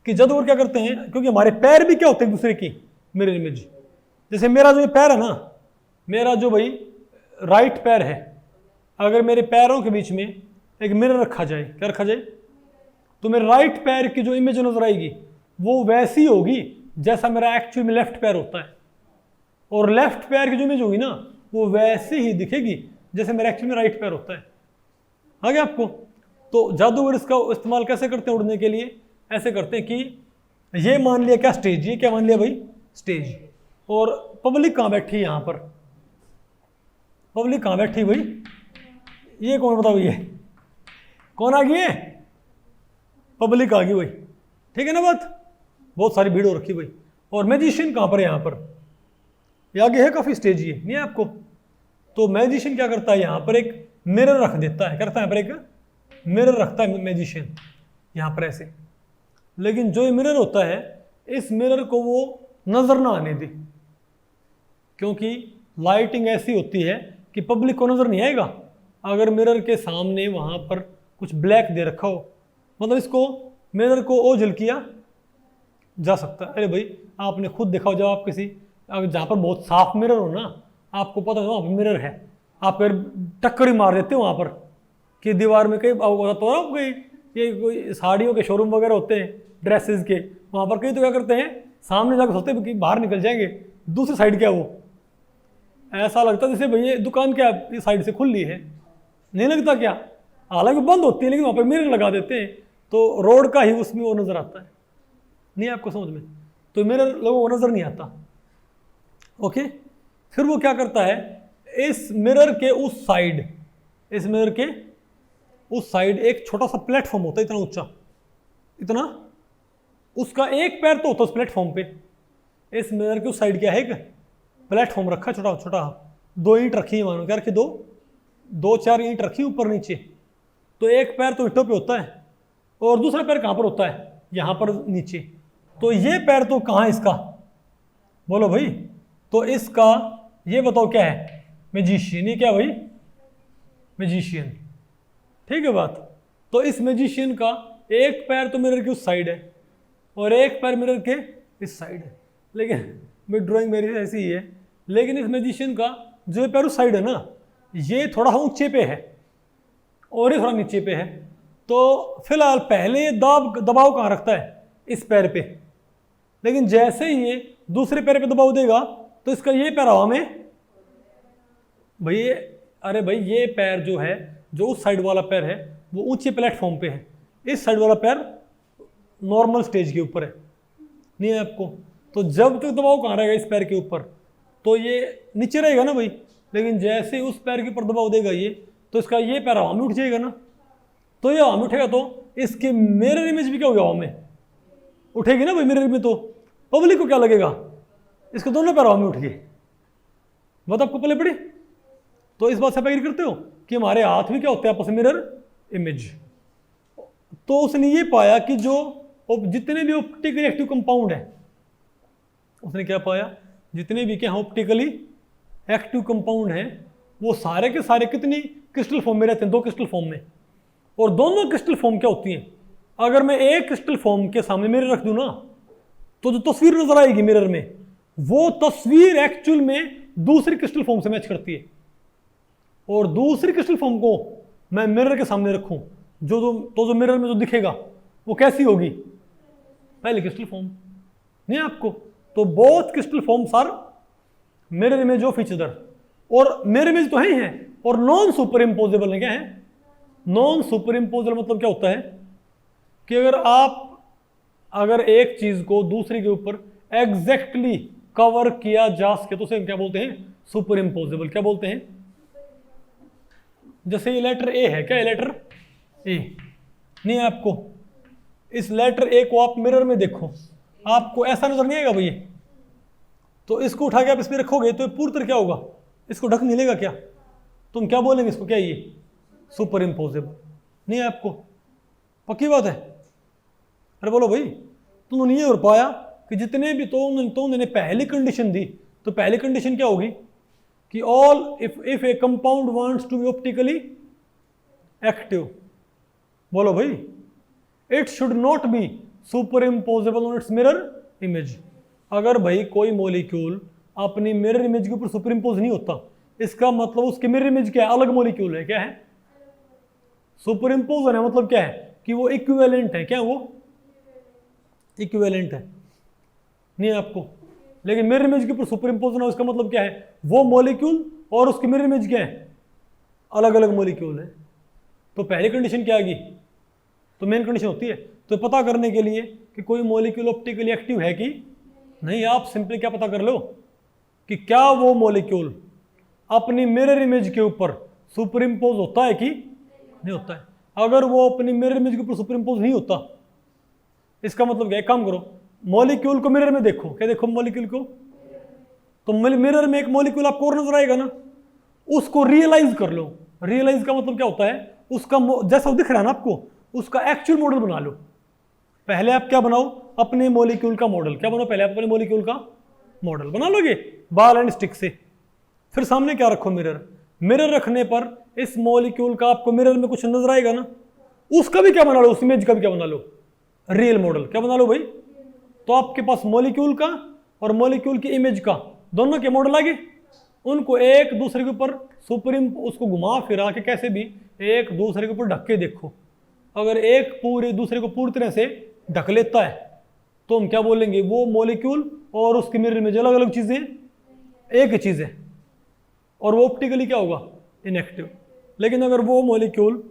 Speaker 1: कि जादूगर क्या करते हैं, क्योंकि हमारे पैर भी क्या होते हैं एक दूसरे की मिरर इमेज। जैसे मेरा जो ये पैर है ना, मेरा जो भाई राइट पैर है, अगर मेरे पैरों के बीच में एक मिरर रखा जाए, क्या रखा जाए, तो मेरे राइट पैर की जो इमेज नजर आएगी वो वैसी होगी जैसा मेरा एक्चुअली में लेफ्ट पैर होता है, और लेफ्ट पैर की जो इमेज होगी ना वो वैसे ही दिखेगी जैसे मेरा एक्चुअली में राइट पैर होता है। आ गया आपको? तो जादूगर इसका इस्तेमाल कैसे करते हैं उड़ने के लिए? ऐसे करते हैं कि ये मान लिया क्या स्टेज, ये क्या मान लिया भाई स्टेज, और पब्लिक कहाँ बैठी है यहाँ पर, पब्लिक कहाँ बैठी भाई, ये कौन बताओ, ये कौन आ गई है? पब्लिक आ गई भाई, ठीक है ना बात, बहुत सारी भीड़ हो रखी भाई। और मैजिशियन कहाँ पर है? यहाँ पर, ये आगे है काफ़ी स्टेज, ये नहीं है आपको? तो मैजिशियन क्या करता है, यहाँ पर एक मिरर रख देता है, करता है यहाँ पर एक मिरर रखता है मैजिशियन यहाँ पर ऐसे। लेकिन जो ये मिरर होता है, इस मिरर को वो नजर ना आने दे, क्योंकि लाइटिंग ऐसी होती है कि पब्लिक को नजर नहीं आएगा अगर मिरर के सामने वहां पर कुछ ब्लैक दे रखा हो, मतलब इसको मिरर को ओझल किया जा सकता है। अरे भाई आपने खुद देखा हो, जब आप किसी जहाँ पर बहुत साफ मिरर हो ना, आपको पता है वहाँ पर मिरर है, आप फिर टक्कर ही मार देते हो वहाँ पर कि दीवार में कई तो कोई ये कोई साड़ियों के शोरूम वगैरह होते हैं ड्रेसेस के, वहाँ पर कई तो क्या करते हैं, सामने जाकर सोचते हैं कि बाहर निकल जाएंगे, दूसरी साइड क्या वो, ऐसा लगता है जैसे भैया दुकान क्या इस साइड से खुल ली है, नहीं लगता क्या? हालांकि बंद होती है, लेकिन वहाँ पर मिरर लगा देते हैं तो रोड का ही उसमें वो नज़र आता है। नहीं आपको समझ में? तो मिरर लोगों को नज़र नहीं आता। ओके, फिर वो क्या करता है, इस मिरर के उस साइड, इस मिरर के उस साइड एक छोटा सा प्लेटफॉर्म होता है, इतना ऊंचा, इतना, उसका एक पैर तो होता है उस प्लेटफॉर्म पे। इस मिरर के उस साइड क्या है, एक प्लेटफॉर्म रखा छोटा छोटा, 2 ईंट रखी है, मानो क्या रखी, 2-4 ईंट रखी ऊपर नीचे। तो एक पैर तो ईंटों पे होता है और दूसरा पैर कहाँ पर होता है, यहाँ पर नीचे। तो ये पैर तो कहाँ है इसका, बोलो भाई? तो इसका ये बताओ क्या है, मैजिशियन। ये क्या भाई, मैजिशियन, ठीक है बात? तो इस मैजिशियन का एक पैर तो मिरर के उस साइड है और एक पैर मिरर के इस साइड है, लेकिन भाई ड्राइंग मेरी ऐसी ही है, लेकिन इस मैजिशियन का जो पैर उस साइड है ना, ये थोड़ा ऊंचे पे है और ये थोड़ा नीचे पे है। तो फिलहाल पहले ये दबाव कहाँ रखता है, इस पैर पे, लेकिन जैसे ही ये दूसरे पैर पे दबाव देगा तो इसका ये पैर हवा में भाई, अरे भाई ये पैर जो है, जो उस साइड वाला पैर है वो ऊंचे प्लेटफॉर्म पे है, इस साइड वाला पैर नॉर्मल स्टेज के ऊपर है, नहीं है आपको? तो जब तक दबाव कहाँ रहेगा, इस पैर के ऊपर, तो ये नीचे रहेगा ना भाई, लेकिन जैसे उस पैर के ऊपर दबाव देगा ये, तो इसका ये पैर हवा में उठ जाएगा ना। तो ये हवा में उठेगा तो इसकी मिरर इमेज भी क्या होगी, हवा में उठेगी ना भाई मिरर में। तो पब्लिक को क्या लगेगा, इसके दोनों पैर हवा में उठ गए। बात आपको पहले पड़ी? तो इस बात से आप एग्री करते हो कि हमारे हाथ में क्या होते हैं आपस में, मिरर इमेज। तो उसने ये पाया कि जो जितने भी ऑप्टिकली एक्टिव कंपाउंड है, उसने क्या पाया, जितने भी क्या ऑप्टिकली एक्टिव कंपाउंड हैं वो सारे के सारे कितनी क्रिस्टल फॉर्म में रहते हैं, 2 क्रिस्टल फॉर्म में। और दोनों क्रिस्टल फॉर्म क्या होती हैं, अगर मैं एक क्रिस्टल फॉर्म के सामने मिरर रख दूं ना, तो जो तस्वीर नजर आएगी मिरर में, वो तस्वीर एक्चुअल में दूसरी क्रिस्टल फॉर्म से मैच करती है। और दूसरी क्रिस्टल फॉर्म को मैं मिरर के सामने रखूं, जो मिरर में जो दिखेगा वो कैसी होगी, पहले क्रिस्टल फॉर्म, नहीं आपको? तो both crystal forms are mirror image of each other, और मिरर इमेज तो है ही है, और नॉन सुपर इम्पोजेबल है। क्या है नॉन सुपर इम्पोजेबल? मतलब क्या होता है कि अगर एक चीज को दूसरी के ऊपर एग्जैक्टली कवर किया जा सके तो उसे क्या बोलते हैं, सुपर इम्पोजेबल। क्या बोलते हैं? जैसे ये लेटर ए है, क्या है लेटर ए, नहीं आपको? इस लेटर ए को आप मिरर में देखो, आपको ऐसा नजर नहीं आएगा भैया। तो इसको उठा के आप इसमें रखोगे तो पूरी तरह क्या होगा, इसको ढक नहीं लेगा क्या? तुम क्या बोलेंगे इसको, क्या ये सुपर इम्पोजेबल, नहीं है आपको? पक्की बात है? अरे बोलो भाई, तो उन्होंने ये और पाया कि जितने भी तो उन्होंने पहली कंडीशन दी, तो पहली कंडीशन क्या होगी कि all if a compound wants to be optically active, बोलो भाई, it should not be superimposable on its mirror image. अगर भाई कोई मॉलिक्यूल अपनी मिरर इमेज के ऊपर सुपर इम्पोज नहीं होता, इसका मतलब उसकी मिरर इमेज क्या है? अलग मॉलिक्यूल है। क्या है? सुपर इम्पोज होना मतलब क्या है कि वो इक्विवेलेंट है। क्या वो इक्विवेलेंट है? नहीं है आपको। लेकिन मिरर इमेज के ऊपर सुपर इम्पोज होना उसका मतलब क्या है? वो मॉलिक्यूल और उसकी मिरर इमेज क्या है? अलग अलग मॉलिक्यूल है। तो पहली कंडीशन क्या आ गई? तो मेन कंडीशन होती है तो पता करने के लिए कि कोई मॉलिक्यूल ऑप्टिकली एक्टिव है कि नहीं, आप सिंपली क्या पता कर लो कि क्या वो मॉलिक्यूल अपनी मिरर इमेज के ऊपर सुपर इम्पोज होता है कि नहीं होता है। अगर वो अपनी मिरर इमेज के ऊपर सुपर इम्पोज नहीं होता, इसका मतलब क्या है? काम करो, मॉलिक्यूल को मिरर में देखो। क्या देखो? मॉलिक्यूल को। तो मिरर में एक मॉलिक्यूल आपको और नजर आएगा ना, उसको रियलाइज कर लो। रियलाइज का मतलब क्या होता है? उसका जैसा दिख रहा है ना आपको, उसका एक्चुअल मॉडल बना लो। पहले आप क्या बनाओ? अपने मॉलिक्यूल का मॉडल। क्या बनाओ? पहले आप अपने मॉलिक्यूल का मॉडल बना लोगे बॉल एंड स्टिक से। फिर सामने क्या रखो? मिरर। मिरर रखने पर इस मॉलिक्यूल का आपको मिरर में कुछ नजर आएगा ना, उसका भी क्या बना लो? उस इमेज का भी क्या बना लो? Real model. क्या बना लो भाई? तो आपके पास मॉलिक्यूल का और मॉलिक्यूल की इमेज का दोनों के मॉडल आ गए। उनको एक दूसरे के ऊपर उसको घुमा फिरा के कैसे भी एक दूसरे के ऊपर ढक के देखो। अगर एक पूरे दूसरे को पूरी तरह से ढक लेता है तो हम क्या बोलेंगे? वो मॉलिक्यूल और उसकी मिरर इमेज अलग अलग चीजें, एक ही चीज है, और वो ऑप्टिकली क्या होगा? इनएक्टिव। लेकिन अगर वो मॉलिक्यूल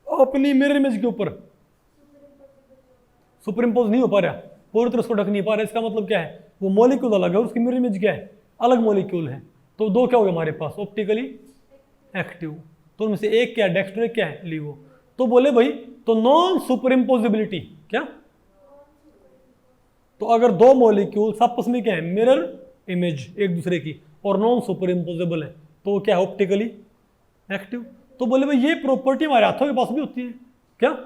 Speaker 1: अपनी मिरर इमेज के ऊपर सुपर इम्पोज नहीं हो पा रहा, पूरी तरह उसको ढक नहीं पा रहा, इसका मतलब क्या है? वो मॉलिक्यूल अलग है, उसकी मिरर इमेज क्या है? अलग मॉलिक्यूल है। तो दो क्या हो गया हमारे पास? Optically active. तो उनमें से एक क्या है? डेक्स्ट्रो, एक क्या है? लीवो। तो बोले भाई, तो नॉन सुपर इम्पोजिबिलिटी क्या? तो अगर दो मॉलिक्यूल्स आपस में क्या है? मिरर इमेज एक दूसरे की, और नॉन सुपर इम्पोजेबल है, तो क्या है? Optically active. तो बोले भाई ये प्रॉपर्टी हमारे हाथों के पास भी होती है। क्या?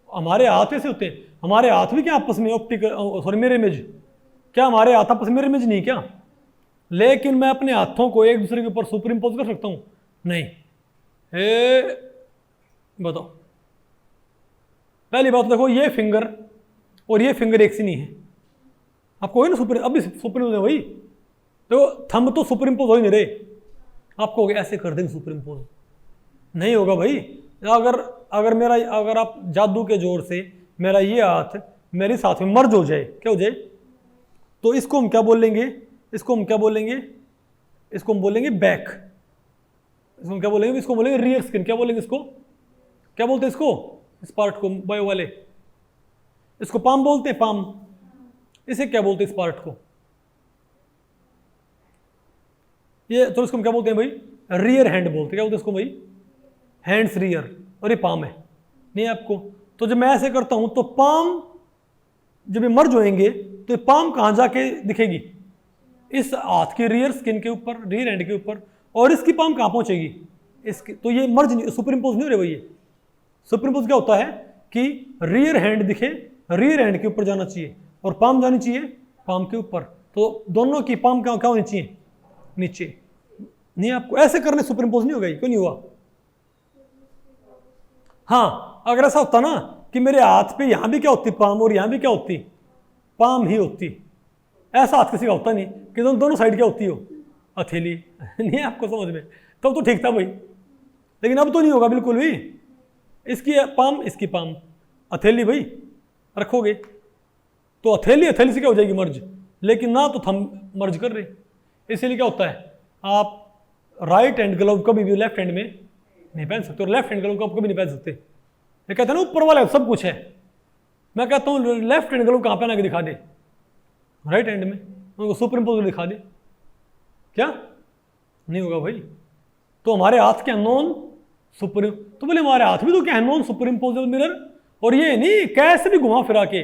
Speaker 1: हमारे हाथ ऐसे होते हैं? हमारे हाथ भी क्या आपस में ऑप्टिकल मिरर इमेज? क्या हमारे हाथ आपस में मिरर इमेज नहीं क्या? लेकिन मैं अपने हाथों को एक दूसरे के ऊपर सुपर इम्पोज कर सकता हूं? नहीं। बताओ। पहली बात देखो, ये फिंगर और ये फिंगर एक सी नहीं है। आपको वही ना सुपर, अभी सुपर इम्पोज है वही। तो थंब तो सुपर इम्पोज हो ही नहीं रहे। आपको ऐसे कर देंगे सुपर इम्पोज? नहीं होगा भाई। अगर आप जादू के जोर से मेरा ये हाथ मेरे साथ में मर्ज हो जाए, क्या हो जाए? तो इसको हम क्या बोलेंगे? इसको हम क्या बोलेंगे? इसको हम बोलेंगे बैक। इसको हम क्या बोलेंगे? इसको बोलेंगे रियर स्किन। क्या बोलेंगे इसको? क्या बोलते हैं इसको? इस पार्ट को बायो वाले, इसको पाम बोलते हैं, पाम। इसे क्या बोलते हैं? इस पार्ट को ये, तो इसको हम क्या बोलते हैं भाई? रियर हैंड बोलते हैं। क्या बोलते हैं इसको भाई? हैंड्स रियर, और ये पाम है। नहीं आपको? तो जब मैं ऐसे करता हूं तो पाम जब ये मर्ज होएंगे तो ये पाम कहां जाके दिखेगी? इस हाथ के रियर स्किन के ऊपर, रियर हैंड के ऊपर। और इसकी पाम कहां पहुंचेगी? इसकी। तो ये मर्ज सुपर इम्पोज नहीं हो रहे भाई। ये सुपर इम्पोज क्या होता है कि रियर हैंड दिखे, रियर हैंड के ऊपर जाना चाहिए, और पाम जानी चाहिए पाम के ऊपर। तो दोनों की पाम क्या होनी चाहिए? नीचे। नहीं आपको ऐसे करने सुपर इम्पोज नहीं होगा। क्यों नहीं हुआ? हाँ, अगर ऐसा होता ना कि मेरे हाथ पे यहां भी क्या होती? पाम, और यहां भी क्या होती? पाम ही होती। ऐसा हाथ किसी का होता नहीं कि दोनों साइड क्या होती हो? हथेली। नहीं आपको समझ में? तब तो ठीक था भाई, लेकिन अब तो नहीं होगा बिल्कुल भी। इसकी पाम, इसकी पाम, हथेली भाई रखोगे तो हथेली हथेली से क्या हो जाएगी? मर्ज। लेकिन ना तो थंब मर्ज कर रहे, इसीलिए क्या होता है? आप राइट हैंड ग्लव कभी भी लेफ्ट हैंड में नहीं पहन सकते, और लेफ्ट हैंड ग्लव कभी नहीं पहन सकते। ये कहते हैं ना ऊपर वाला सब कुछ है। मैं कहता हूँ लेफ्ट हैंड ग्लव कहाँ पहना के दिखा दे? राइट हैंड में। उनको सुपर इम्पोज दिखा दे, क्या? नहीं होगा भाई। तो हमारे हाथ क्या? Non super. तो बोले हमारे हाथ भी तो क्या है? Non super imposable mirror. और ये नहीं कैसे भी घुमा फिरा के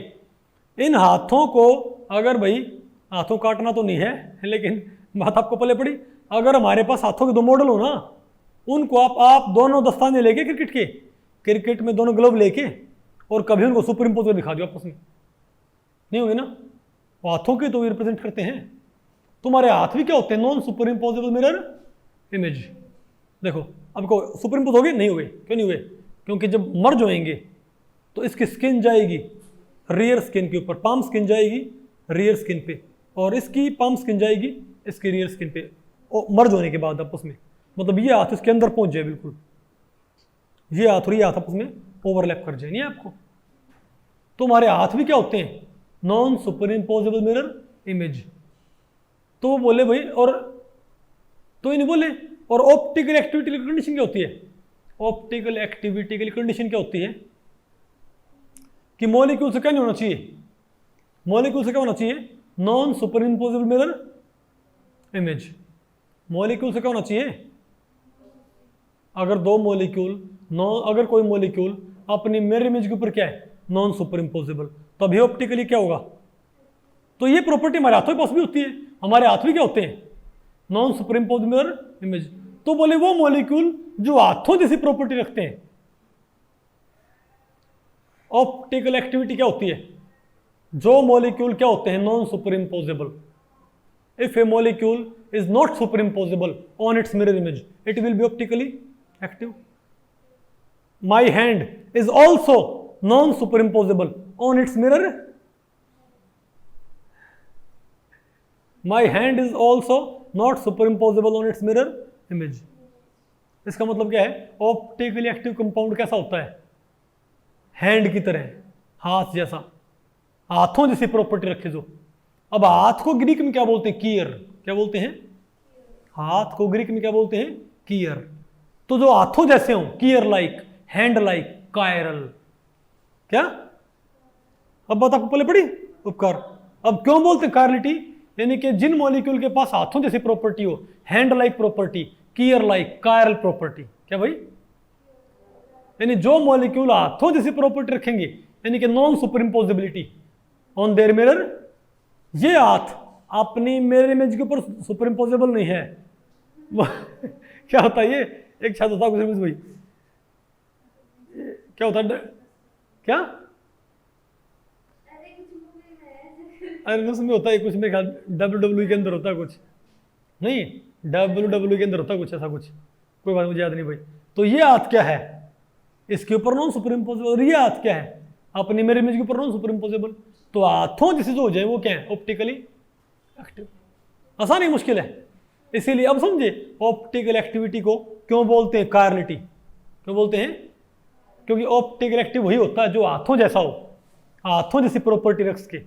Speaker 1: इन हाथों को, अगर भाई हाथों काटना तो नहीं है, लेकिन बात आपको पले पड़ी, अगर हमारे पास हाथों के दो मॉडल हो ना, उनको आप दोनों दस्ताने लेके क्रिकेट के क्रिकेट में दोनों ग्लव लेके और कभी उनको सुपर इम्पोज कर दिखा दो आपस में, नहीं होंगे ना। हाथों के तो रिप्रेजेंट करते हैं। तुम्हारे हाथ भी क्या होते हैं? Non super imposable mirror image. देखो अब को सुपर इम्पोज हो गए? नहीं हुए। क्यों नहीं हुए? क्योंकि जब मर्ज होएंगे तो इसकी स्किन जाएगी रियर स्किन के ऊपर, पाम स्किन जाएगी रियर स्किन पे, और इसकी पाम स्किन जाएगी इसकी रियर स्किन पे, और मर्ज होने के बाद आपस में, मतलब ये हाथ इसके अंदर पहुंच जाए बिल्कुल, ये हाथ और ये हाथ आपस में ओवरलैप कर जाए। नहीं आपको? तो हमारे हाथ भी क्या होते हैं? Non super imposable mirror image. तो वो बोले भाई, और तो ये नहीं बोले, और ऑप्टिकल एक्टिविटी की कंडीशन क्या होती है? ऑप्टिकल एक्टिविटी की कंडीशन क्या होती है कि मॉलिक्यूल से क्या नहीं होना चाहिए? मॉलिक्यूल से क्या होना चाहिए? Non super imposable mirror image. Molecule से क्या होना चाहिए? अगर दो मॉलिक्यूल अगर कोई मॉलिक्यूल अपनी मिरर इमेज के ऊपर क्या है? नॉन सुपर इम्पोजेबल, तो अभी ऑप्टिकली क्या होगा? तो ये प्रॉपर्टी हमारे हाथों के पास भी होती है। हमारे हाथ भी क्या होते हैं? Non super impose mirror image. तो बोले वो मॉलिक्यूल जो हाथों जैसी प्रॉपर्टी रखते हैं, ऑप्टिकल एक्टिविटी क्या होती है? जो मॉलिक्यूल क्या होते हैं? Non super imposable. If A molecule is not superimposable on its mirror image, it will be optically active. My hand is also non-superimposable on its mirror. My hand is also not superimposable on its mirror image. इसका मतलब क्या है? Optically active compound कैसा होता है? Hand की तरह, हाथ जैसा, हाथों जैसी प्रॉपर्टी रखे जो। अब हाथ को ग्रीक में क्या बोलते हैं? कीयर। क्या बोलते हैं? हाथ को ग्रीक में क्या बोलते हैं? कीयर। तो जो हाथों जैसे हों, कीयर लाइक, हैंड लाइक, कायरल। क्या अब बात आपको पहले पड़ी? उपकार। अब क्यों बोलते हैं कायरलिटी? यानी कि जिन मॉलिक्यूल के पास हाथों जैसी प्रॉपर्टी हो, hand like property, chiral like, chiral property. क्या भाई? यानी जो मॉलिक्यूल हाथों जैसी प्रॉपर्टी रखेंगे, यानी कि non super imposability on their mirror, ये हाथ अपनी मिरर इमेज के ऊपर सुपर इम्पोजेबल नहीं है। क्या होता है? ये एक छात्र था कुछ भाई, क्या होता है? क्या? अरे उसमें होता है कुछ, मेरे ख्याल WWE के अंदर होता है कुछ, नहीं WWE के अंदर होता है कुछ ऐसा कुछ, कोई बात मुझे याद नहीं भाई। तो ये हाथ क्या है? इसके ऊपर नॉन सुपर इम्पोजेबल, और ये हाथ क्या है? अपनी मिरर इमेज के ऊपर नॉन सुपर इम्पोजेबल। तो हाथों जैसे जो हो जाए वो क्या है? Optically active. आसान ही मुश्किल है। इसीलिए अब समझे ऑप्टिकल एक्टिविटी को क्यों बोलते हैं कायरलिटी। क्यों बोलते हैं? क्योंकि ऑप्टिकल एक्टिव वही होता है जो हाथों जैसा हो, हाथों जैसी प्रॉपर्टी रख के,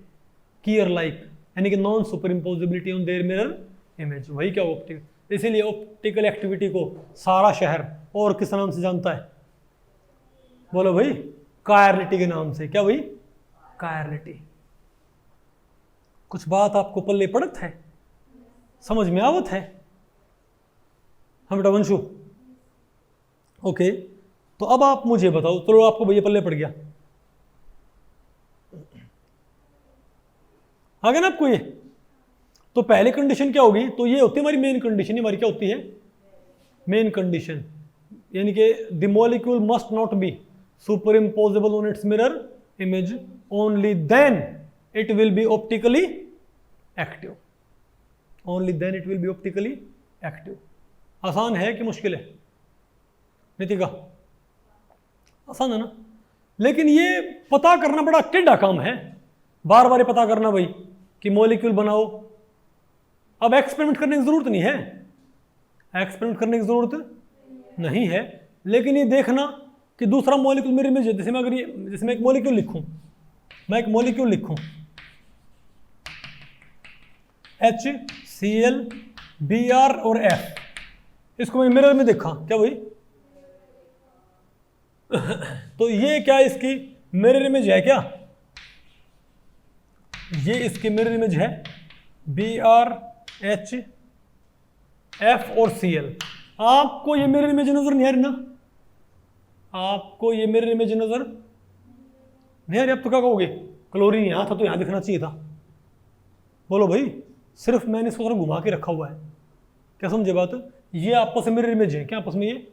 Speaker 1: कीयर लाइक, यानी कि non super imposability on their mirror image, वही क्या ऑप्टिकल। इसीलिए ऑप्टिकल एक्टिविटी को सारा शहर और किस नाम से जानता है? बोलो भाई, कायरलिटी के नाम से। क्या भाई? कायरलिटी। कुछ बात आपको पल्ले पड़त है? समझ में आवत है? हम बेटा वंशु, ओके। तो अब आप मुझे बताओ, चलो आपको भैया पल्ले पड़ गया, आ गया ना आपको ये? तो पहली कंडीशन क्या होगी? तो ये होती है हमारी मेन कंडीशन। हमारी क्या होती है? मेन कंडीशन, यानी कि the molecule must not be superimposable on its mirror image, only then it will be optically active. Only then it will be optically active. आसान है कि मुश्किल है नितिका? आसान है ना? लेकिन ये पता करना बड़ा टेढ़ा काम है, बार बार पता करना भाई कि मॉलिक्यूल बनाओ। अब एक्सपेरिमेंट करने की जरूरत नहीं है, एक्सपेरिमेंट करने की जरूरत नहीं है, लेकिन ये देखना कि दूसरा मॉलिक्यूल मेरे में, जैसे मैं अगर ये, जैसे मैं एक मॉलिक्यूल लिखूं, मैं एक मॉलिक्यूल लिखूं HCl Br और F, इसको मैं मिरर में देखा, क्या भाई? तो ये क्या इसकी मिरर इमेज है? क्या ये इसकी मिरर इमेज है? Br H F और Cl। आपको ये मिरर इमेज नजर नहीं आ रही ना? आपको ये मिरर इमेज नजर नहीं आ रही? अब तो क्या कहोगे? क्लोरीन यहाँ था तो यहाँ दिखना चाहिए था। बोलो भाई, सिर्फ मैंने इसको थोड़ा घुमा के रखा हुआ है। क्या समझे बात? ये आपस में मिरर इमेज है क्या? आपस में ये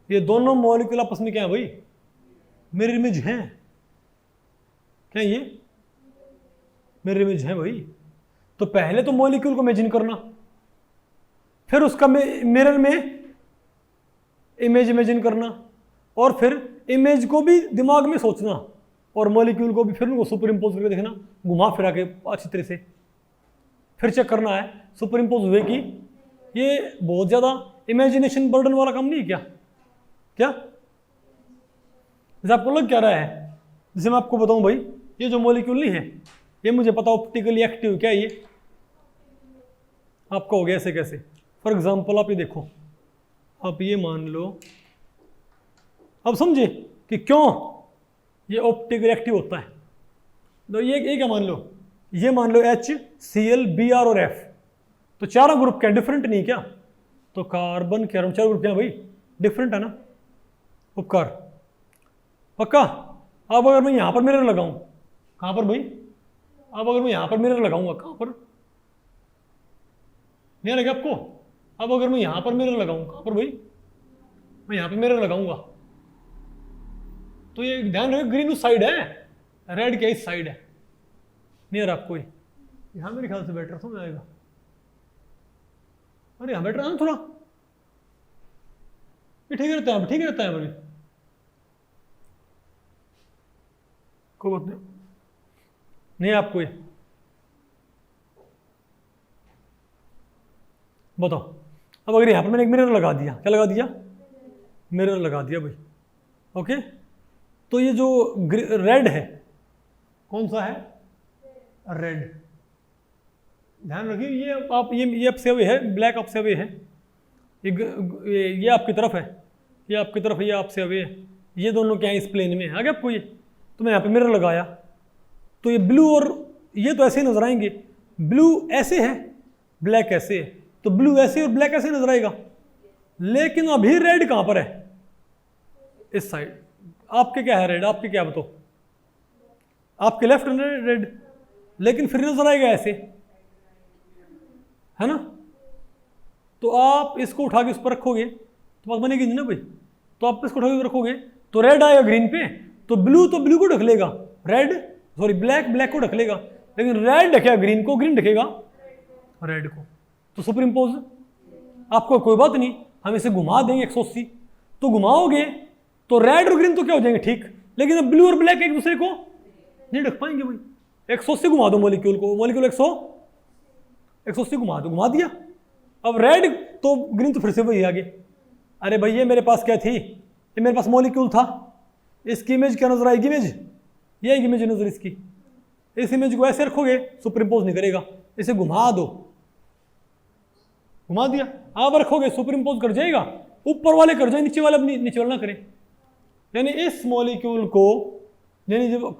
Speaker 1: ये दोनों मॉलिक्यूल आपस में क्या है भाई, मिरर इमेज हैं। क्या ये मिरर इमेज है भाई। तो पहले तो मॉलिक्यूल को इमेजिन करना, फिर उसका मिरर में इमेज इमेजिन करना, और फिर इमेज को भी दिमाग में सोचना, और मॉलिक्यूल को भी फिर उनको सुपर इम्पोज करके देखना, घुमा फिरा के अच्छी तरह से, फिर चेक करना है सुपर इम्पोज हुए कि। ये बहुत ज़्यादा इमेजिनेशन बर्डन वाला काम नहीं है क्या? क्या जैसे आपको लग क्या रहा है, जैसे मैं आपको बताऊं भाई, ये जो मॉलिक्यूल नहीं है, ये मुझे पता ऑप्टिकली एक्टिव क्या है ये, आपका हो गया ऐसे कैसे। फॉर एग्जाम्पल आप ये देखो, आप ये मान लो, अब समझे कि क्यों ये ऑप्टिकली एक्टिव होता है। तो ये क्या मान लो, ये मान लो HCl Br और F, तो चारों ग्रुप क्या डिफरेंट नहीं क्या? तो कार्बन के चार ग्रुप क्या भाई डिफरेंट है ना, उपकार पक्का। अब अगर मैं यहां पर मिरर लगाऊं, कहां पर भाई, अब अगर मैं यहां पर मिरर लगाऊंगा, कहां पर, नहीं लगे आपको? अब अगर मैं यहां पर मिरर लगाऊं, कहां पर भाई, मैं यहां पर मिरर लगाऊंगा, तो ये ध्यान रखो ग्रीन उस साइड है, रेड क्या इस साइड है, नियर आपको यहां मेरे ख्याल से बेटर समझ आएगा। अरे यहां बेटर है ना थोड़ा, ये ठीक रहता है, ठीक रहता है भाई, कोई बात नहीं आपको ये बताओ। अब अगर यहां पर मैंने एक मिरर लगा दिया, क्या लगा दिया, मिरर लगा दिया भाई, ओके। तो ये जो रेड है, कौन सा है, रेड, ध्यान रखिए ये आप ये आपसे अवे है, ब्लैक आपसे अवे है, ये आपकी तरफ है, ये आपकी तरफ है, ये आपसे अवे है, ये दोनों क्या है इस प्लेन में, आ गया आपको ये। तो मैं यहाँ पे मिरर लगाया, तो ये ब्लू और ये तो ऐसे ही नजर आएंगे, ब्लू ऐसे है, ब्लैक ऐसे है, तो ब्लू ऐसे और ब्लैक ऐसे नजर आएगा। लेकिन अभी रेड कहां पर है, इस साइड। आपके क्या है रेड, आपके क्या बताओ, आपके लेफ्ट रेड, लेकिन फिर नजर आएगा ऐसे, है ना। तो आप इसको उठा के उस पर रखोगे तो बात बनेगी नहीं ना भाई। तो आप इसको उठा के रखोगे तो रेड आएगा ग्रीन पे, तो ब्लू को ढक लेगा, ब्लैक को ढक लेगा, लेकिन रेड ढकेगा ग्रीन को, ग्रीन ढकेगा रेड को। तो सुपर इम्पोज आपको कोई बात नहीं, हम इसे घुमा देंगे 180, तो घुमाओगे तो रेड और ग्रीन तो क्या हो जाएंगे ठीक, लेकिन अब ब्लू और ब्लैक एक दूसरे को नहीं ढक पाएंगे भाई। 180 घुमा दो मॉलिक्यूल को, मॉलिक्यूल 180 घुमा दो, घुमा दिया। अब रेड तो ग्रीन तो फिर से वही आगे, अरे भाई ये मेरे पास क्या थी, ये मेरे पास मॉलिक्यूल था, इसकी इमेज क्या नजर आएगी, इमेज ये इमेज नजर इसकी, इस इमेज को ऐसे रखोगे सुपर इम्पोज नहीं करेगा, इसे घुमा दो, घुमा दिया, आप रखोगे सुपर इम्पोज कर जाएगा, ऊपर वाले कर जाए, नीचे वाले नीचे वाला ना करें। यानी इस मॉलिक्यूल को, यानी जब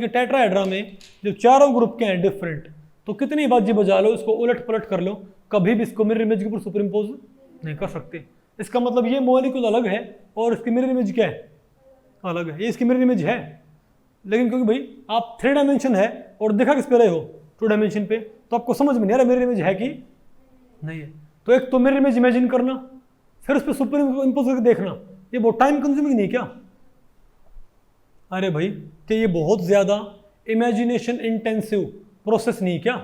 Speaker 1: टेट्राहेड्रा में जब चारों ग्रुप के हैं डिफरेंट, तो कितनी बाजी बजा लो, इसको उलट पलट कर लो, कभी भी इसको मिरर इमेज के ऊपर सुपर इम्पोज नहीं कर सकते। इसका मतलब ये मॉलिक्यूल अलग है और इसकी मिरर इमेज क्या है, अलग है। ये इसकी मिरर इमेज है, लेकिन क्योंकि भाई आप 3 डायमेंशन है और देखा किस पे रहे हो 2 डायमेंशन पे, तो आपको समझ में नहीं आ रहा मिरर इमेज है कि नहीं है। तो एक तो मिरर इमेज इमेजिन करना, फिर उस पर सुपर इम्पोज करके देखना, ये बहुत टाइम कंज्यूमिंग नहीं क्या? अरे भाई कि ये बहुत ज्यादा इमेजिनेशन इंटेंसिव प्रोसेस नहीं क्या?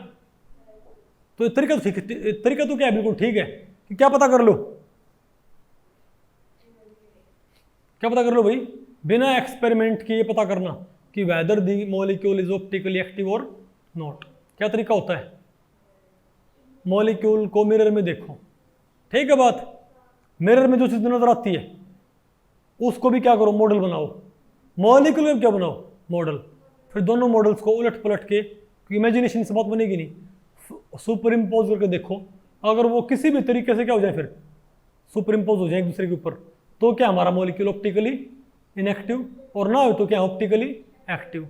Speaker 1: तो ये तरीका तो ठीक है, तरीका तो क्या है, बिल्कुल ठीक है कि क्या पता कर लो, क्या पता कर लो भाई, बिना एक्सपेरिमेंट के ये पता करना कि weather the molecule is optically active और नॉट। क्या तरीका होता है, मॉलिक्यूल को मिरर में देखो, ठीक है बात, मिरर में जो चीज नजर आती है उसको भी क्या करो, मॉडल बनाओ, मॉलिक्यूल में क्या बनाओ, मॉडल, फिर दोनों मॉडल्स को उलट पलट के, इमेजिनेशन से बात बनेगी नहीं, सुपर इम्पोज करके देखो, अगर वो किसी भी तरीके से क्या हो जाए, फिर सुपर इम्पोज हो जाए एक दूसरे के ऊपर, तो क्या हमारा मॉलिक्यूल ऑप्टिकली इनएक्टिव, और ना हो तो क्या ऑप्टिकली एक्टिव।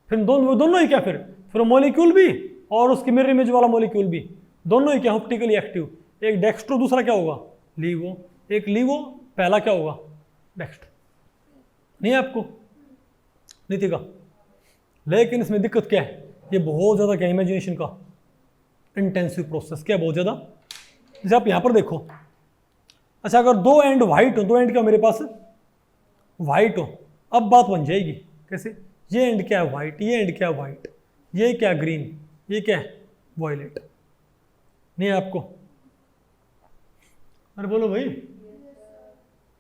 Speaker 1: फिर दोनों ही क्या, फिर मॉलिक्यूल भी और उसकी मिरर इमेज वाला मॉलिक्यूल भी, दोनों ही क्या ऑप्टिकली एक्टिव। एक डेक्स्ट्रो, दूसरा क्या होगा, लीवो, एक लीवो, पहला क्या होगा, डेक्स्ट्रो। नहीं है आपको, नहीं थी का। लेकिन इसमें दिक्कत क्या है, ये बहुत ज़्यादा क्या, इमेजिनेशन का इंटेंसिव प्रोसेस क्या, बहुत ज़्यादा। जैसे आप यहाँ पर देखो, अच्छा अगर दो एंड वाइट हो, दो एंड क्या मेरे पास वाइट हो, अब बात बन जाएगी कैसे, ये एंड क्या है वाइट, ये एंड क्या है वाइट, ये क्या ग्रीन, ये क्या है वॉयलेट, नहीं है आपको? अरे बोलो भाई,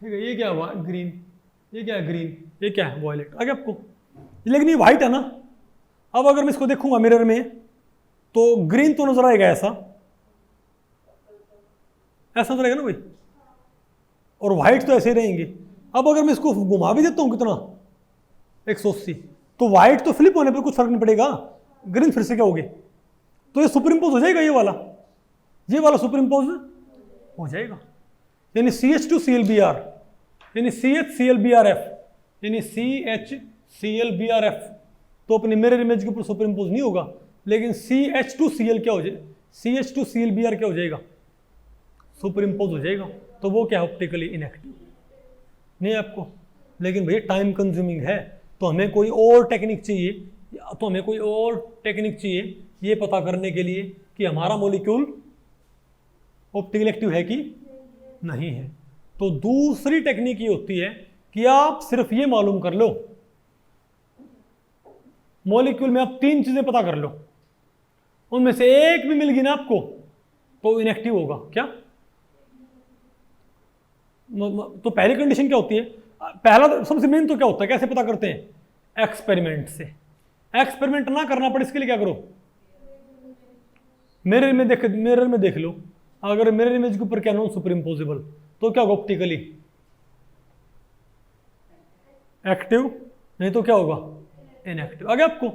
Speaker 1: ठीक है, ये क्या है ग्रीन, ये क्या है ग्रीन, ये क्या है वॉयलेट, आगे आपको, लेकिन ये वाइट है ना। अब अगर मैं इसको देखूंगा मिरर में तो ग्रीन तो नजर आएगा ऐसा, ऐसा नजर आएगा ना भाई, और व्हाइट तो ऐसे ही रहेंगे। अब अगर मैं इसको घुमा भी देता हूं कितना 180, तो व्हाइट तो फ्लिप होने पर कुछ फर्क नहीं पड़ेगा, ग्रीन फिर से क्या हो गए, तो ये सुपर इंपोज हो जाएगा, ये वाला सुपर इंपोज हो जाएगा। यानी CH2ClBr यानी CHClBrF यानी CHClBrF तो अपने मिरर इमेज के ऊपर सुपर इंपोज नहीं होगा, लेकिन CH2Cl क्या हो जाए, CH2ClBr क्या हो जाएगा, सुपर इंपोज हो जाएगा। तो वो क्या ऑप्टिकली इनएक्टिव नहीं है आपको। लेकिन भैया टाइम कंज्यूमिंग है, तो हमें कोई और टेक्निक चाहिए, ये पता करने के लिए कि हमारा मॉलिक्यूल ऑप्टिकली एक्टिव है कि नहीं है। तो दूसरी टेक्निक ये होती है कि आप सिर्फ ये मालूम कर लो, मॉलिक्यूल में आप 3 चीजें पता कर लो, उनमें से एक भी मिल गई ना आपको तो इनएक्टिव होगा। क्या? तो पहली कंडीशन क्या होती है, पहला सबसे मेन तो क्या होता है, कैसे पता करते हैं, एक्सपेरिमेंट से। एक्सपेरिमेंट ना करना पड़े इसके लिए क्या करो, मिरर में देख लो, अगर मिरर इमेज के ऊपर क्या नॉन सुपर इम्पोजिबल, तो क्या होगा ऑप्टिकली एक्टिव, नहीं तो क्या होगा इनएक्टिव। आगे आपको,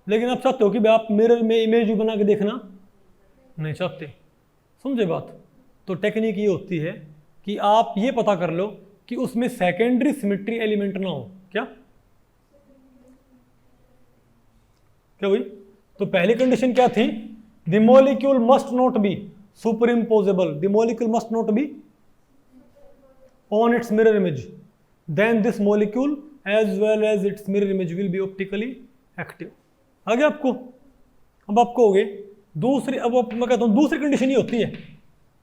Speaker 1: लेकिन आप चाहते हो कि आप मिरर में इमेज बना के देखना नहीं चाहते, समझे बात। तो टेक्निक ये होती है कि आप ये पता कर लो कि उसमें सेकेंडरी सिमेट्री एलिमेंट ना हो। क्या क्या हुई? तो पहली कंडीशन क्या थी, the molecule must not be superimposable, the molecule must not be on its mirror image, then this molecule as well as its mirror image will be optically active. आगे आपको, अब आपको हो गए दूसरी, अब मैं कहता हूं दूसरी कंडीशन ये होती है,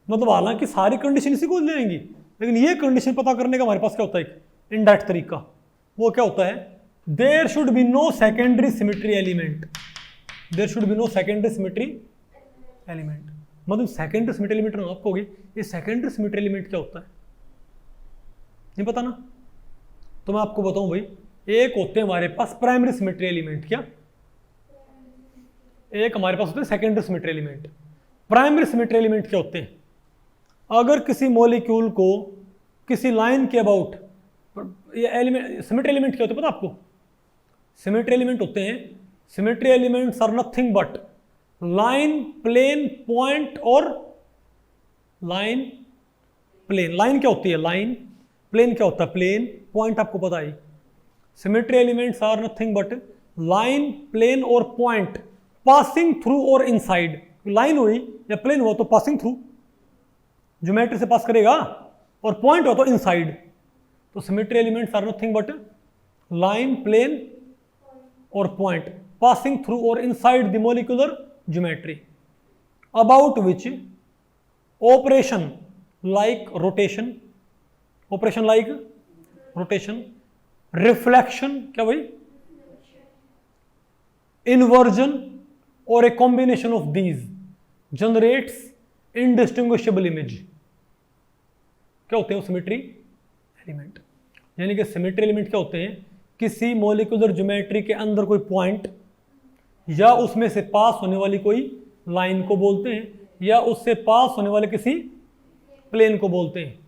Speaker 1: मतलब हालांकि सारी कंडीशन इसी को ले आएंगी, लेकिन ये कंडीशन पता करने का हमारे पास क्या होता है एक इनडायरेक्ट तरीका। वो क्या होता है, there should be no secondary symmetry element, there should be no secondary symmetry element. मतलब सेकेंडरी सिमेट्री एलिमेंट ना आपको होगी, ये सेकेंडरी सिमेट्री एलिमेंट क्या होता है नहीं पता ना, तो मैं आपको बताऊं भाई, एक होते हैं हमारे पास प्राइमरी सिमेट्री एलिमेंट, क्या एक हमारे पास होते हैं secondary symmetry element. Primary symmetry element क्या होते हैं, अगर किसी मॉलिक्यूल को किसी लाइन के अबाउट, ये एलिमेंट सिमेट्री एलिमेंट क्या होते हैं पता आपको, सिमेट्री एलिमेंट होते हैं, symmetry elements are nothing but line, plane, point और लाइन, प्लेन। लाइन क्या होती है लाइन, प्लेन क्या होता है प्लेन, पॉइंट आपको पता है। Symmetry elements are nothing but line, plane और पॉइंट पासिंग थ्रू और इनसाइड। लाइन हुई या प्लेन हुआ तो पासिंग थ्रू, ज्योमेट्री से पास करेगा, और पॉइंट हो तो इनसाइड। तो symmetry elements are nothing but line, plane और पॉइंट पासिंग थ्रू और inside the molecular geometry, about which operation like rotation, operation like rotation, reflection क्या भाई, इन्वर्जन और a combination of these generates indistinguishable image. क्या होते हैं symmetry element, यानी कि सिमेट्री एलिमेंट क्या होते हैं, किसी मॉलिक्यूलर ज्योमेट्री के अंदर कोई पॉइंट या उसमें से पास होने वाली कोई लाइन को बोलते हैं, या उससे पास होने वाले किसी प्लेन को बोलते हैं,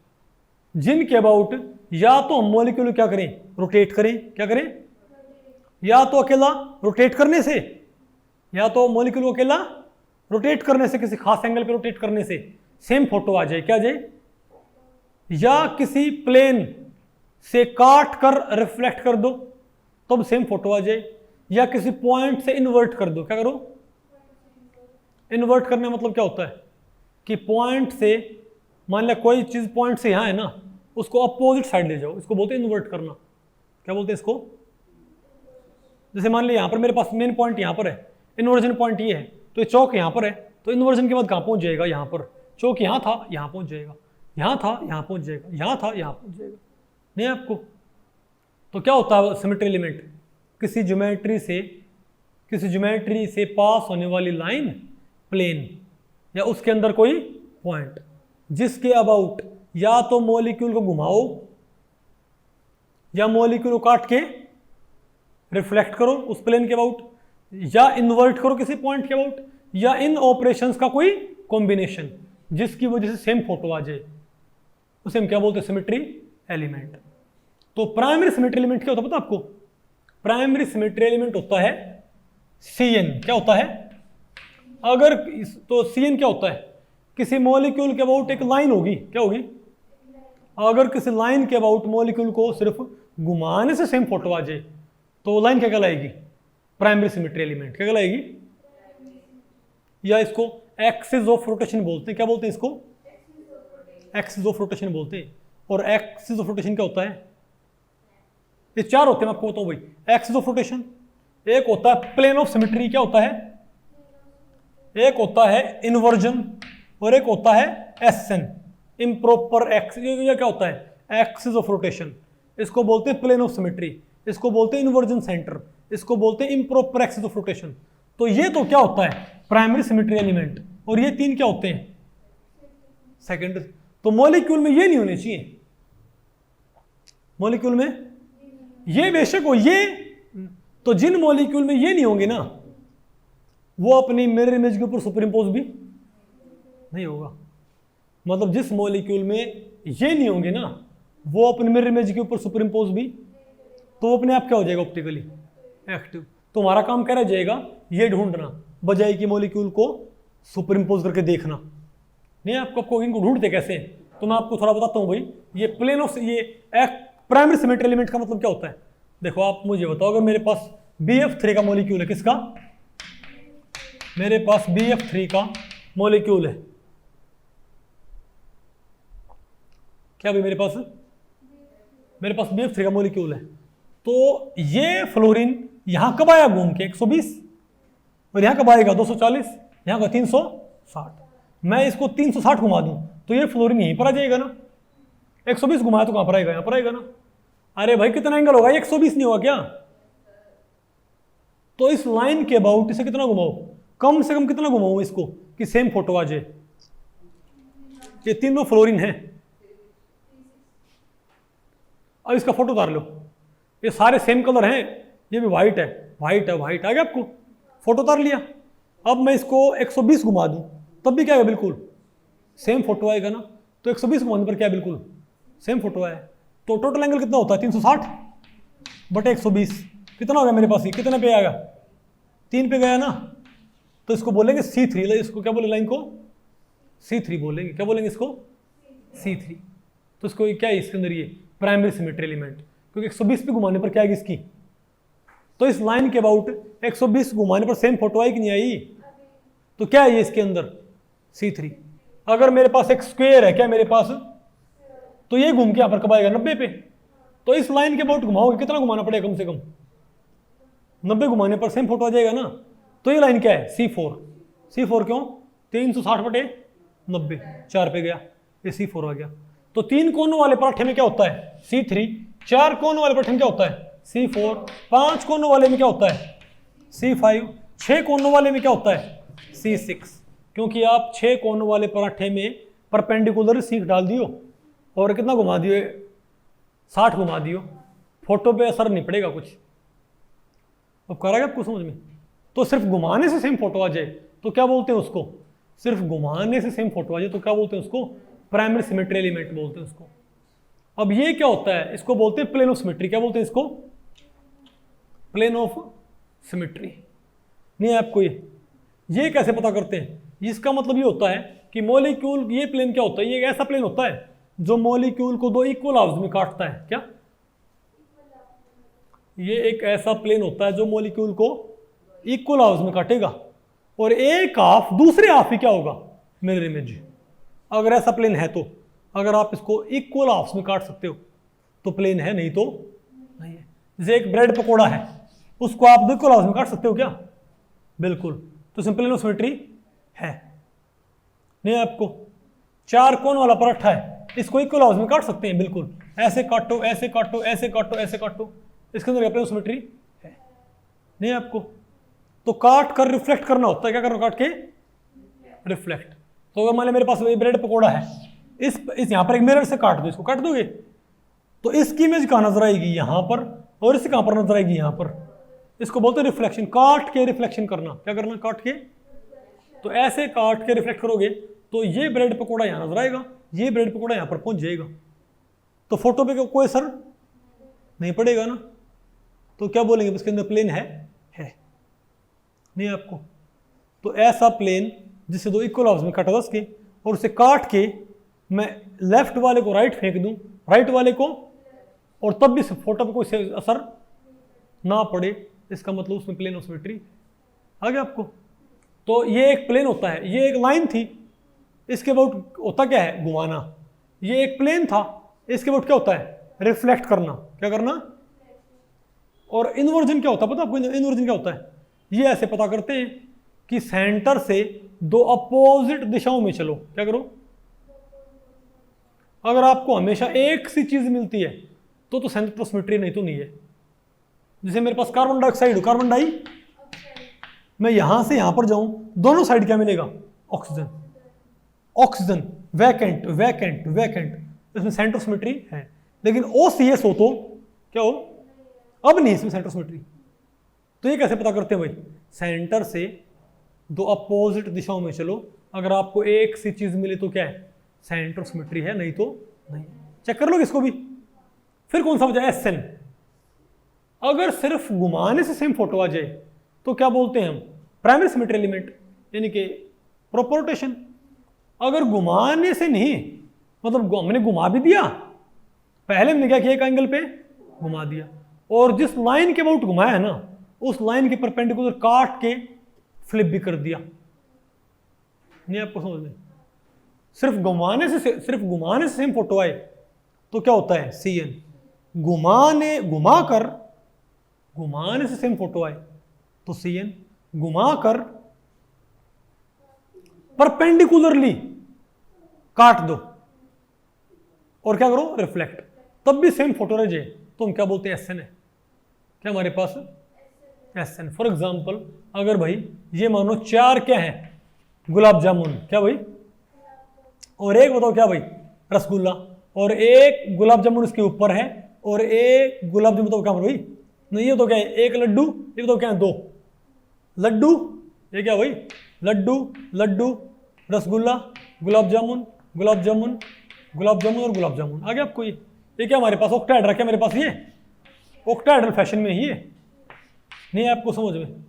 Speaker 1: जिनके अबाउट या तो हम मॉलिक्यूल क्या करें रोटेट करें, क्या करें, या तो अकेला रोटेट करने से, या तो मॉलिक्यूल को अकेला रोटेट करने से, किसी खास एंगल पे रोटेट करने से सेम फोटो आ जाए, क्या आ जाए, या किसी प्लेन से काट कर रिफ्लेक्ट कर दो तब सेम फोटो आ जाए, या किसी पॉइंट से इन्वर्ट कर दो। क्या करो, इन्वर्ट करने मतलब क्या होता है कि पॉइंट से, मान लिया कोई चीज पॉइंट से यहां है ना, उसको अपोजिट साइड ले जाओ, इसको बोलते हैं इन्वर्ट करना। क्या बोलते हैं इसको, जैसे मान लिया यहां पर मेरे पास मेन पॉइंट यहां पर है, इन्वर्जन पॉइंट ये है, तो ये चौक यहां पर है, तो इन्वर्जन के बाद कहां पहुंच जाएगा, यहां पर। चौक यहां था, यहां पहुंच जाएगा। यहाँ था यहाँ पहुँच जाएगा, यहाँ था यहाँ पहुँच जाएगा। नहीं आपको तो क्या होता है सिमेट्री एलिमेंट? किसी ज्योमेट्री से पास होने वाली लाइन, प्लेन या उसके अंदर कोई पॉइंट जिसके अबाउट या तो मॉलिक्यूल को घुमाओ या मॉलिक्यूल को काट के रिफ्लेक्ट करो उस प्लेन के अबाउट, या इन्वर्ट करो किसी पॉइंट के अबाउट, या इन ऑपरेशंस का कोई कॉम्बिनेशन जिसकी वजह से सेम फोटो आ जाए, उसे हम क्या बोलते हैं? Symmetry element. तो प्राइमरी सिमेट्री एलिमेंट क्या होता है पता आपको? प्राइमरी सिमेट्री एलिमेंट होता है Cn। क्या होता है? अगर तो Cn क्या होता है? किसी मॉलिक्यूल के अबाउट एक लाइन होगी, क्या होगी? अगर किसी लाइन के अबाउट मॉलिक्यूल को सिर्फ घुमाने से सेम फोटो आ जाए तो लाइन क्या कहलाएगी? Primary symmetry element. क्या कहलाएगी? या इसको एक्सिस ऑफ रोटेशन बोलते हैं। क्या बोलते हैं इसको? एक्सिस ऑफ रोटेशन बोलते हैं। और एक्सिस ऑफ रोटेशन क्या होता है? ये चार होते हैं, मैं आपको बताऊं भाई। एक्सिस ऑफ रोटेशन, एक होता है प्लेन ऑफ सिमेट्री, क्या होता है? एक होता है इन्वर्जन, और एक होता है एसन, इम्प्रॉपर एक्सिस। ये क्या होता है? Axis of rotation. इसको बोलते हैं प्लेन ऑफ सिमेट्री, इसको बोलते हैं इन्वर्जन सेंटर, इसको बोलते हैं इम्प्रॉपर एक्सिस ऑफ रोटेशन। तो ये तो क्या होता है? Primary symmetry element. और ये तीन क्या होते हैं? सेकेंडरी। तो मॉलिक्यूल में ये नहीं होने चाहिए, मॉलिक्यूल में ये बेशक हो, ये तो जिन मॉलिक्यूल में ये नहीं होंगे ना, वो अपनी मिरर इमेज के ऊपर सुपर इम्पोज भी नहीं होगा। मतलब जिस मॉलिक्यूल में ये नहीं होंगे ना, वो अपनी मिरर इमेज के ऊपर सुपर इम्पोज भी, तो अपने आप क्या हो जाएगा? Optically active. तो हमारा काम क्या रह जाएगा? ये ढूंढना, बजाय कि मॉलिक्यूल को सुपर इम्पोज करके देखना। नहीं आपको इनको ढूंढते कैसे? तो मैं आपको थोड़ा बताता हूँ भाई। ये प्लेन ऑफ ये प्राइमरी सिमेट्री एलिमेंट का मतलब क्या होता है? देखो आप मुझे बताओ, अगर मेरे पास BF3 का मॉलिक्यूल है, किसका? मेरे पास BF3 का मॉलिक्यूल है। क्या भाई मेरे पास BF3 का मॉलिक्यूल है। तो ये फ्लोरीन यहां कब आया घूम के? 120। और यहां कब आएगा? 240। यहां का 360। मैं इसको 360 घुमा दूं तो ये फ्लोरीन यहीं पर आ जाएगा ना। 120 घुमाया तो कहां पर आएगा? यहां पर आएगा ना। अरे भाई कितना एंगल होगा? 120 नहीं होगा क्या? तो इस लाइन के अबाउट इसे कितना घुमाओ? कम से कम कितना घुमाओ इसको कि सेम फोटो आ जाए? ये तीनों फ्लोरीन है। अब इसका फोटो उतार लो, ये सारे सेम कलर हैं, ये भी व्हाइट है, व्हाइट है, व्हाइट आ गया आपको? फोटो उतार लिया। अब मैं इसको 120 घुमा दूं तब भी क्या है? बिल्कुल सेम फोटो आएगा ना। तो 120 घुमाने पर क्या? बिल्कुल सेम फोटो आया। तो टोटल एंगल कितना होता है? 360 बटे 120 कितना हो गया मेरे पास? ये कितने पे आएगा? 3 पे गया ना। तो इसको बोलेंगे C3। इसको क्या बोले? लाइन को C3 बोलेंगे। क्या बोलेंगे इसको? C3। तो इसको क्या है इसके अंदर? ये प्राइमरी सिमेट्री एलिमेंट, क्योंकि 120 पे घुमाने पर क्या आएगी इसकी? तो इस लाइन के अबाउट 120 घुमाने पर सेम फोटो आई कि नहीं आई? तो क्या है ये इसके अंदर? C3। अगर मेरे पास एक स्क्वायर है, क्या मेरे पास, तो ये घूम के यहां पर कब आएगा? 90 पे। तो इस लाइन के अबाउट घुमाओगे, कितना घुमाना पड़ेगा? कम से कम 90 घुमाने पर सेम फोटो आ जाएगा ना। तो ये लाइन क्या है? C4। C4 क्यों? 360 बटे 90, 4 पे गया, ये C4 आ गया। तो 3 कोनों वाले पराठे में क्या होता है? C3। 4 कोनों वाले पराठे में क्या होता है? C4। 5 कोनों वाले में क्या होता है? C5। 6 कोनों वाले में क्या होता है? C6। क्योंकि आप 6 कोनों वाले पराठे में परपेंडिकुलर सीख डाल दियो और कितना घुमा दियो? 60 घुमा दियो, फोटो पे असर नहीं पड़ेगा कुछ। अब करेगा आपको समझ में? तो सिर्फ घुमाने से सेम फोटो आ जाए तो क्या बोलते हैं उसको? सिर्फ घुमाने से सेम फोटो आ जाए तो क्या बोलते हैं उसको? प्राइमरी सिमेट्री एलिमेंट बोलते हैं उसको। अब ये क्या होता है? इसको बोलते हैं प्लेन ऑफ सिमेट्री। क्या बोलते हैं इसको? Plane of symmetry. नहीं आपको ये कैसे पता करते हैं? इसका मतलब ये होता है कि मॉलिक्यूल, ये प्लेन क्या होता है? ये एक ऐसा प्लेन होता है जो मॉलिक्यूल को 2 इक्वल हाफ्स में काटता है। क्या? ये एक ऐसा प्लेन होता है जो मॉलिक्यूल को इक्वल हाफ्स में काटेगा और एक हाफ दूसरे हाफ ही क्या होगा? Mirror image. अगर ऐसा प्लेन है तो अगर आप इसको इक्वल हाफ्स में काट सकते हो तो प्लेन है, नहीं तो नहीं है। जैसे एक ब्रेड पकोड़ा है, उसको आप इक्वल हाफ्स में काट सकते हो क्या? बिल्कुल। तो इसमें प्लेन ऑफ सिमेट्री है। नहीं आपको 4 कोन वाला पराठा है, इसको इक्वल हाउस में काट सकते हैं, बिल्कुल ऐसे काटो ऐसे काटो ऐसे काटो ऐसे काटो, इसके अंदर प्लेन ऑफ सिमेट्री है नहीं आपको। तो काट कर रिफ्लेक्ट करना होता है, क्या करना, काट के रिफ्लेक्ट। तो अगर मान लो मेरे पास ब्रेड पकोड़ा है, इस यहां पर एक मिरर से काट दो, इसको काट दोगे तो इसकी इमेज कहां नजर आएगी, यहां पर, और इसकी कहां पर नजर आएगी, यहां पर। इसको बोलते हैं रिफ्लेक्शन, काट के रिफ्लेक्शन करना। क्या करना, काट के। तो ऐसे काट के रिफ्लेक्ट करोगे तो ये ब्रेड पकोड़ा यहां नजर आएगा, ये ब्रेड पकोड़ा यहां पर पहुंच जाएगा, तो फोटो पे कोई असर नहीं पड़ेगा ना। तो क्या बोलेंगे, इसके अंदर प्लेन है नहीं आपको। तो ऐसा प्लेन जिसे दो इक्वल हाउस में काटा था उसके, और उसे काट के मैं लेफ्ट वाले को राइट फेंक दूं, राइट वाले को, और तब भी फोटो पे कोई असर ना पड़े, इसका मतलब उसमें प्लेन ऑफ सिमेट्री आ गया आपको। तो ये एक प्लेन होता है, ये एक लाइन थी, इसके अबाउट होता क्या है, घुमाना। ये एक प्लेन था, इसके अबाउट क्या होता है, रिफ्लेक्ट करना। क्या करना। और इन्वर्जन क्या होता है पता आपको, इन्वर्जन क्या होता है, ये ऐसे पता करते हैं कि सेंटर से दो अपोजिट दिशाओं में चलो। क्या करो, अगर आपको हमेशा एक सी चीज मिलती है तो सेंटर ऑफ सिमेट्री, नहीं तो नहीं है। जैसे मेरे पास कार्बन डाइऑक्साइड हो, कार्बन डाई, मैं यहां से यहां पर जाऊं, दोनों साइड क्या मिलेगा, oxygen. Oxygen vacant vacant vacant, इसमें सेंटर ऑफ सिमेट्री है। लेकिन OCS हो तो क्या हो, अब नहीं इसमें सेंटर ऑफ सिमेट्री। तो ये कैसे पता करते हैं भाई, सेंटर से दो अपोजिट दिशाओं में चलो, अगर आपको एक सी चीज मिले तो क्या है, सेंटर ऑफ सिमेट्री है, नहीं तो नहीं। चेक कर लो इसको भी। फिर कौन सा बचा, SN। अगर सिर्फ घुमाने से सेम फोटो आ जाए तो क्या बोलते हैं हम, प्राइमरी सिमेट्री एलिमेंट, यानी कि प्रॉपर रोटेशन। अगर घुमाने से नहीं, मतलब हमने घुमा भी दिया, पहले हमने क्या किया, एक एंगल पे घुमा दिया, और जिस लाइन के अबाउट घुमाया है ना, उस लाइन के परपेंडिकुलर काट के फ्लिप भी कर दिया। नहीं आपको समझ में, सिर्फ घुमाने से सेम फोटो आए तो क्या होता है, CN। घुमाने से सेम फोटो आए तो CN, घुमाकर परपेंडिकुलरली काट दो और क्या करो, रिफ्लेक्ट, तब भी सेम फोटो रह जाए तो हम क्या बोलते हैं, SN है। क्या हमारे पास SN। फॉर एग्जाम्पल, अगर भाई ये मानो 4 क्या है, गुलाब जामुन, क्या भाई, और एक बताओ क्या भाई, रसगुल्ला, और एक गुलाब जामुन इसके ऊपर है, और एक गुलाब जामुन बताओ क्या भाई, नहीं ये तो क्या है, एक लड्डू, ये तो क्या है, 2 लड्डू, ये क्या भाई, लड्डू लड्डू, रसगुल्ला, गुलाब जामुन गुलाब जामुन गुलाब जामुन और गुलाब जामुन। आ गया आपको ये क्या हमारे पास ऑक्टाहेड्रा, क्या मेरे पास ये ऑक्टाहेड्रल फैशन में ही है, नहीं है आपको समझ में।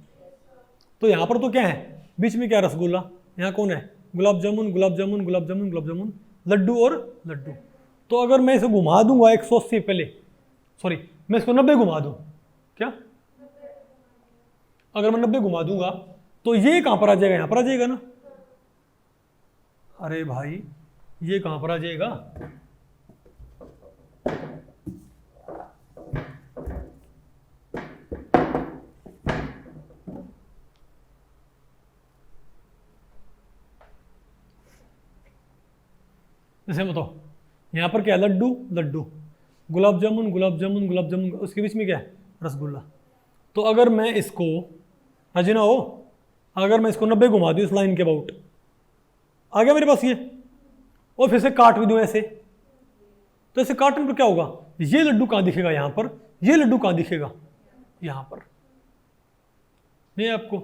Speaker 1: तो यहाँ पर तो क्या है, बीच में क्या, रसगुल्ला, यहाँ कौन है, गुलाब जामुन गुलाब जामुन गुलाब जामुन गुलाब जामुन, लड्डू और लड्डू। तो अगर मैं इसे घुमा दूंगा 180 पहले, सॉरी मैं इसको 90 घुमा दूं, क्या, अगर मैं 90 घुमा दूंगा तो ये कहां पर आ जाएगा, यहां पर आ जाएगा ना। अरे भाई ये कहां पर आ जाएगा, जैसे बताओ, यहां पर क्या है, लड्डू लड्डू, गुलाब जामुन गुलाब जामुन गुलाब जामुन, उसके बीच में क्या है, रसगुल्ला। तो अगर मैं इसको, राजी ना हो, अगर मैं इसको 90 घुमा दूं इस लाइन के अबाउट, आ गया मेरे पास ये, और फिर से काट भी दूं ऐसे, तो ऐसे काटने पर क्या होगा, ये लड्डू कहां दिखेगा, यहां पर, ये लड्डू कहां दिखेगा, यहां पर, नहीं आपको।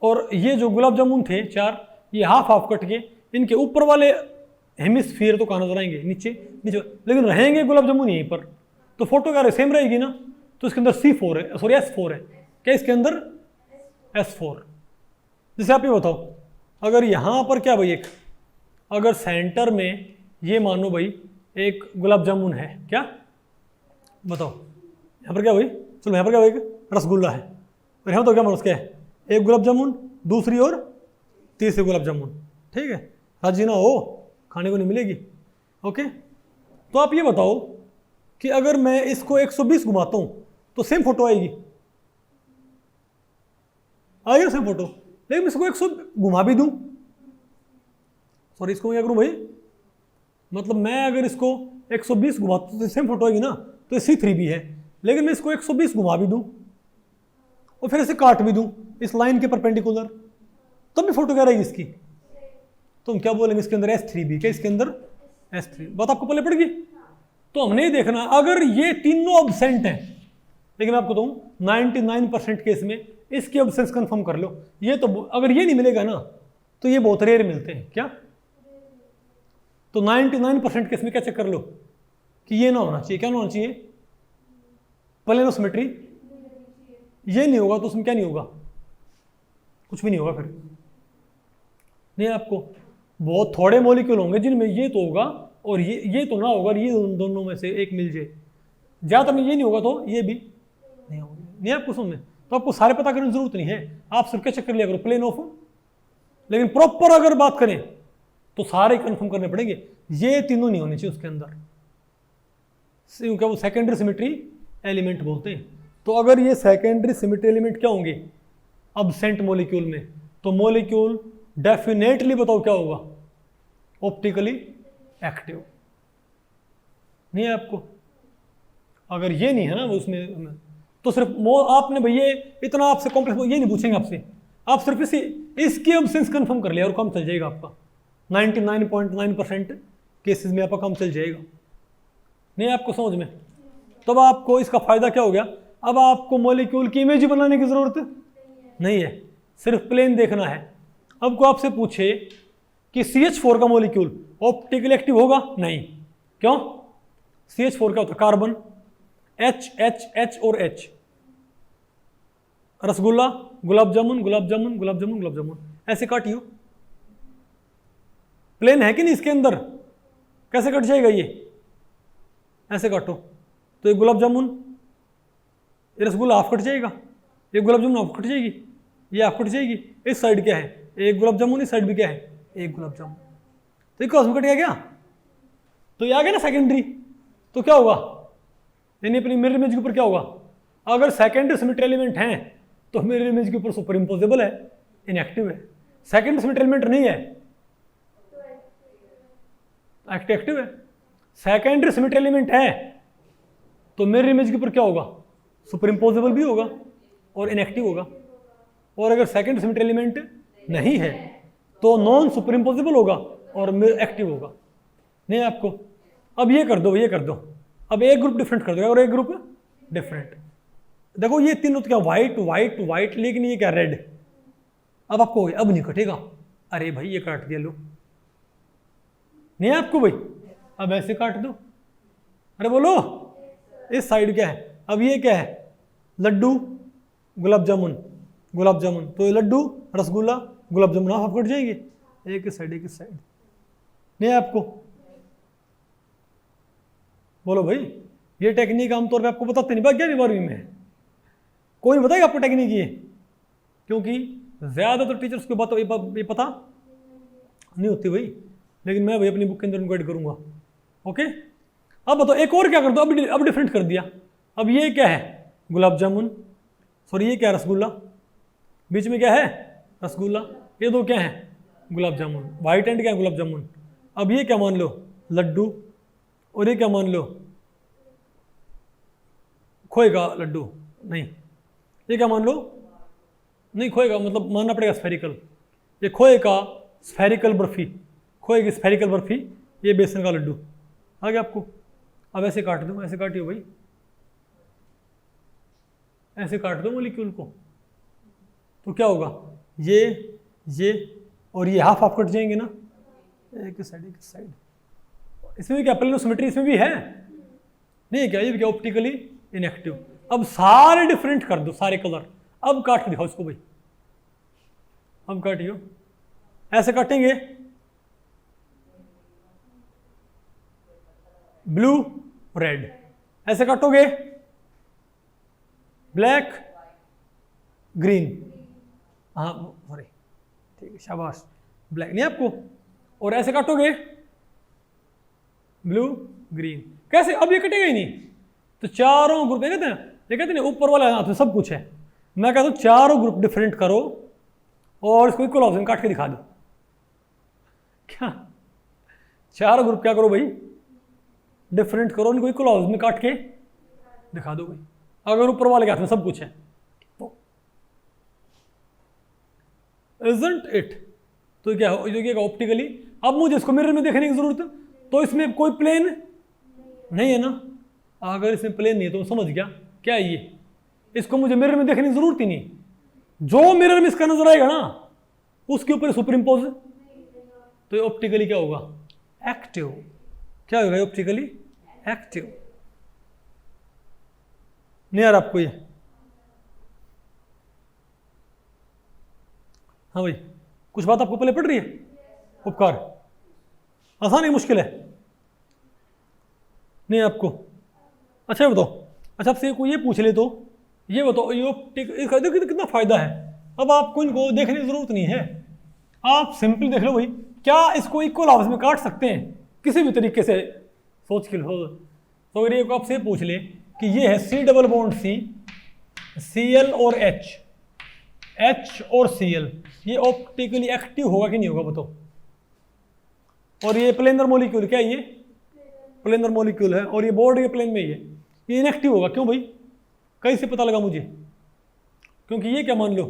Speaker 1: और ये जो गुलाब जामुन थे 4, ये हाफ हाफ कट के, इनके ऊपर वाले हेमिस्फीयर तो कहां नजर आएंगे, नीचे नीचे, लेकिन रहेंगे गुलाब जामुन यहीं पर, तो फोटो क्या सेम रहेगी ना। तो इसके अंदर C4 है, सॉरी S4 है, क्या इसके अंदर S4। जैसे आप ये बताओ, अगर यहां पर क्या भाई, एक अगर सेंटर में ये मानो भाई एक गुलाब जामुन है, क्या बताओ, यहां पर क्या भाई, चलो यहां पर क्या भाई, रसगुल्ला है, और यहां तो क्या मानो उसके है, एक गुलाब जामुन, दूसरी और तीसरी गुलाब जामुन, ठीक है, राजी ना हो, खाने को नहीं मिलेगी। ओके, तो आप ये बताओ कि अगर मैं इसको 120 घुमाता हूं तो सेम फोटो आएगी, आएगी सेम फोटो, लेकिन इसको 100 घुमा भी दूं, सॉरी इसको मैं क्या करूं भाई, मतलब मैं अगर इसको 120 घुमाता तो सेम फोटो आएगी ना, तो C3b है, लेकिन मैं इसको 120 घुमा भी दूं और फिर इसे काट भी दूं इस लाइन के परपेंडिकुलर, तब भी फोटो क्या रहेगी इसकी, तो हम क्या बोलेंगे इसके अंदर S3b, क्या इसके अंदर S3, बात आपको पहले पड़ गई। तो हमने ये देखना अगर ये तीनों अब्सेंट हैं, लेकिन आपको तो 99% केस में इसकी अब्सेंस कंफर्म कर लो, ये तो अगर ये नहीं मिलेगा ना तो ये बहुत रेयर मिलते हैं क्या, तो 99% केस में क्या चेक कर लो कि ये ना होना चाहिए, क्या ना होना चाहिए, प्लेन ऑफ सिमेट्री, ये नहीं होगा तो उसमें क्या नहीं होगा, कुछ भी नहीं होगा, फिर नहीं आपको बहुत थोड़े मॉलिक्यूल होंगे जिनमें ये तो होगा और ये तो ना होगा, और ये दोनों में से एक मिल जाए, ज़्यादातर में ये नहीं होगा तो ये भी नहीं होगा, नहीं आपको समझ में, तो आपको सारे पता करने की जरूरत नहीं है, आप सिर्फ क्या चेक कर लिया करो प्लेन ऑफ, लेकिन प्रॉपर अगर बात करें तो सारे कंफर्म करने पड़ेंगे, ये तीनों नहीं होने चाहिए उसके अंदर, क्या वो सेकेंडरी सिमेट्री एलिमेंट बोलते हैं। तो अगर ये सेकेंडरी सिमेट्री एलिमेंट क्या होंगे अब्सेंट मॉलिक्यूल में, तो मॉलिक्यूल डेफिनेटली बताओ क्या होगा, ऑप्टिकली एक्टिव, नहीं है आपको, अगर ये नहीं है ना वो उसमें, तो सिर्फ आपने भैया इतना आपसे कॉम्प्लेक्स ये नहीं पूछेंगे आपसे, आप सिर्फ इसकी अब्सेंस कंफर्म कर लिया और काम चल जाएगा आपका, 99.9% केसेस में आपका काम चल जाएगा, नहीं आपको समझ में। तब आपको इसका फायदा क्या हो गया, अब आपको मॉलिक्यूल की इमेज बनाने की जरूरत नहीं है, सिर्फ प्लेन देखना है। अब को आपसे पूछे कि CH4 का मॉलिक्यूल ऑप्टिकली एक्टिव होगा, नहीं, क्यों, CH4 क्या होता है, कार्बन, H H H और H, रसगुल्ला, गुलाब जामुन, गुलाब जामुन, गुलाब जामुन, गुलाब जामुन, ऐसे काटियो, प्लेन है कि नहीं इसके अंदर, कैसे कट जाएगा ये, ऐसे काटो, तो ये गुलाब जामुन, ये रसगुल्ला हाफ कट जाएगा, ये गुलाब जामुन हाफ कट जाएगी, ये हाफ कट जाएगी, इस साइड क्या है, एक गुलाब जामुन, इस साइड भी क्या है, एक गुलाब जामुन, तो क्रॉस में कट गया क्या, तो ये आ गया ना सेकेंडरी, तो क्या होगा, यानी अपनी मिरर इमेज के ऊपर क्या होगा, अगर सेकेंडरी सिमेट्री एलिमेंट हैं तो मिरर इमेज के ऊपर सुपर इंपोजेबल है, इनएक्टिव है, सेकेंडरी सिमेट्री एलिमेंट नहीं है एक्टिव है, सेकेंडरी सिमेट्री एलिमेंट है तो मिरर इमेज के ऊपर क्या होगा, सुपर इंपोजेबल भी होगा और इनएक्टिव होगा, और अगर सेकेंडरी सिमेट्री एलिमेंट नहीं है तो नॉन सुपर इंपोजेबल होगा और एक्टिव होगा, नहीं आपको। अब ये कर दो, ये कर दो, अब एक ग्रुप डिफरेंट कर दो और एक ग्रुप डिफरेंट, देखो ये तीनों तो क्या व्हाइट व्हाइट व्हाइट, लेकिन ये क्या रेड, अब आपको हो गया, अब नहीं कटेगा, अरे भाई ये काट दिया, लो, नहीं आपको भाई, अब ऐसे काट दो, अरे बोलो, इस साइड क्या है, अब ये क्या है, लड्डू, गुलाब जामुन, गुलाब जामुन, तो ये लड्डू, रसगुल्ला, गुलाब जामुन हाफ कट जाएंगे, एक इस साइड, एक इस साइड, नहीं आपको, बोलो भाई, ये टेक्निक आमतौर पे आपको बताते नहीं, 11वीं 12वीं में कोई नहीं बताएगा आपको टेक्निक ये, क्योंकि ज्यादातर टीचर्स को बात ये पता नहीं होती भाई, लेकिन मैं भाई अपनी बुक के अंदर उनको ऐड करूंगा, ओके। अब बताओ एक और क्या कर दो, अब डिफरेंट कर दिया, अब ये क्या है, गुलाब जामुन, सॉरी ये क्या है, रसगुल्ला, बीच में क्या है, रसगुल्ला, ये दो क्या है, गुलाब जामुन, व्हाइट एंड क्या है, गुलाब जामुन, अब ये क्या मान लो, लड्डू, और ये क्या मान लो, खोए का लड्डू, नहीं, ये क्या मान लो, नहीं खोए का मतलब मानना पड़ेगा स्फेरिकल, ये खोए का स्फेरिकल बर्फी, खोए की स्फेरिकल बर्फी, ये बेसन का लड्डू, आ गया आपको। अब ऐसे काट दो, ऐसे काटियो भाई, ऐसे काट दो मॉलिक्यूल को, तो क्या होगा, ये और ये हाफ हाफ कट जाएंगे ना, एक साइड एक साइड, इसमें भी क्या प्लेन ऑफ सिमेट्री इसमें भी है, नहीं क्या, ये भी क्या ऑप्टिकली इनएक्टिव। अब सारे डिफरेंट कर दो, सारे कलर, अब काट के दिखाओ इसको भाई, अब काटियो, ऐसे काटेंगे, ब्लू रेड, ऐसे काटोगे, ब्लैक ग्रीन, हाँ सॉरी ठीक है, शाबाश, ब्लैक नहीं आपको, और ऐसे काटोगे, ब्लू ग्रीन, कैसे, अब ये कटेगा ही नहीं, तो चारों ग्रुप, ये कहते हैं ऊपर वाला हाथ में सब कुछ है, मैं कहता हूँ चारों ग्रुप डिफरेंट करो और इसको इक्वल ऑप्शन काट के दिखा दो, क्या 4 ग्रुप क्या करो भाई, डिफरेंट करो, इनको इक्वल हाउस में काट के दिखा दो भाई। अगर ऊपर वाले के हाथ में सब कुछ है तो इजंट इट, तो क्या ऑप्टिकली। अब मुझे इसको मिरर में देखने की जरूरत है, तो इसमें कोई प्लेन नहीं है ना। अगर इसमें प्लेन नहीं है तो समझ गया क्या है ये, इसको मुझे मिरर में देखने की जरूरत ही नहीं। जो मिरर में इसका नजर आएगा ना उसके ऊपर सुपर इम्पोज, तो ये ऑप्टिकली क्या होगा, एक्टिव। क्या होगा ऑप्टिकली एक्टिव। नहीं यार आपको ये, हाँ भाई कुछ बात आपको पहले पड़ रही है। उपकार आसान है मुश्किल है, नहीं आपको। अच्छा बताओ, अच्छा आपसे कोई ये पूछ ले तो ये बताओ, ये इसका देखो कितना फायदा है। अब आपको इनको देखने की जरूरत नहीं है, आप सिंपल देख लो भाई, क्या इसको इक्वल हाउस में काट सकते हैं किसी भी तरीके से, सोच के लो। तो अगर ये आपसे पूछ ले कि ये है C double bond C, Cl और H, H और Cl, ये ऑप्टिकली एक्टिव होगा कि नहीं होगा बताओ। और ये प्लेनर मॉलिक्यूल, क्या है ये प्लेनर मॉलिक्यूल है, और ये बोर्ड के प्लेन में ही है, ये इनएक्टिव होगा। क्यों भाई, कैसे पता लगा मुझे, क्योंकि ये क्या मान लो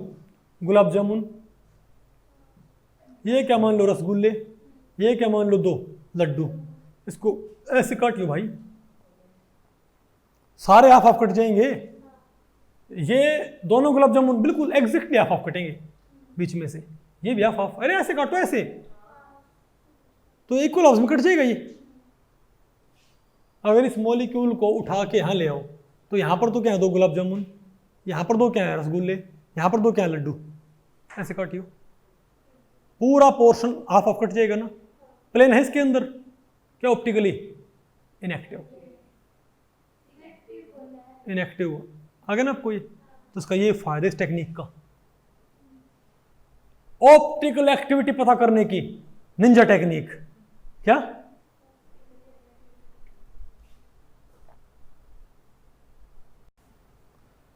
Speaker 1: गुलाब जामुन, ये क्या मान लो रसगुल्ले, ये क्या मान लो 2 लड्डू, इसको ऐसे काट लो भाई, सारे हाफ हाफ कट जाएंगे। ये दोनों गुलाब जामुन बिल्कुल एग्जैक्टली हाफ हाफ कटेंगे बीच में से, ये भी हाफ हाफ, अरे ऐसे काटो ऐसे, तो इक्वल हाउस में कट जाएगा ये। अगर इस मॉलिक्यूल को उठा के यहाँ ले आओ तो यहाँ पर तो क्या है 2 गुलाब जामुन, यहाँ पर 2 क्या है रसगुल्ले, यहाँ पर 2 क्या है लड्डू, ऐसे काटियो, पूरा पोर्शन हाफ हाफ कट जाएगा ना। प्लेन है इसके अंदर, क्या ऑप्टिकली इनएक्टिव, इनएक्टिव आ गया ना आपको ये। तो इसका ये फायदा इस टेक्निक का, ऑप्टिकल एक्टिविटी पता करने की निंजा टेक्निक। क्या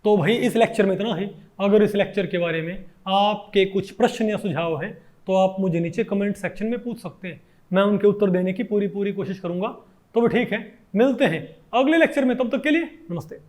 Speaker 1: तो भाई इस लेक्चर में इतना ही। अगर इस लेक्चर के बारे में आपके कुछ प्रश्न या सुझाव हैं तो आप मुझे नीचे कमेंट सेक्शन में पूछ सकते हैं, मैं उनके उत्तर देने की पूरी कोशिश करूंगा। तो भी ठीक है, मिलते हैं अगले लेक्चर में, तब तक के लिए नमस्ते।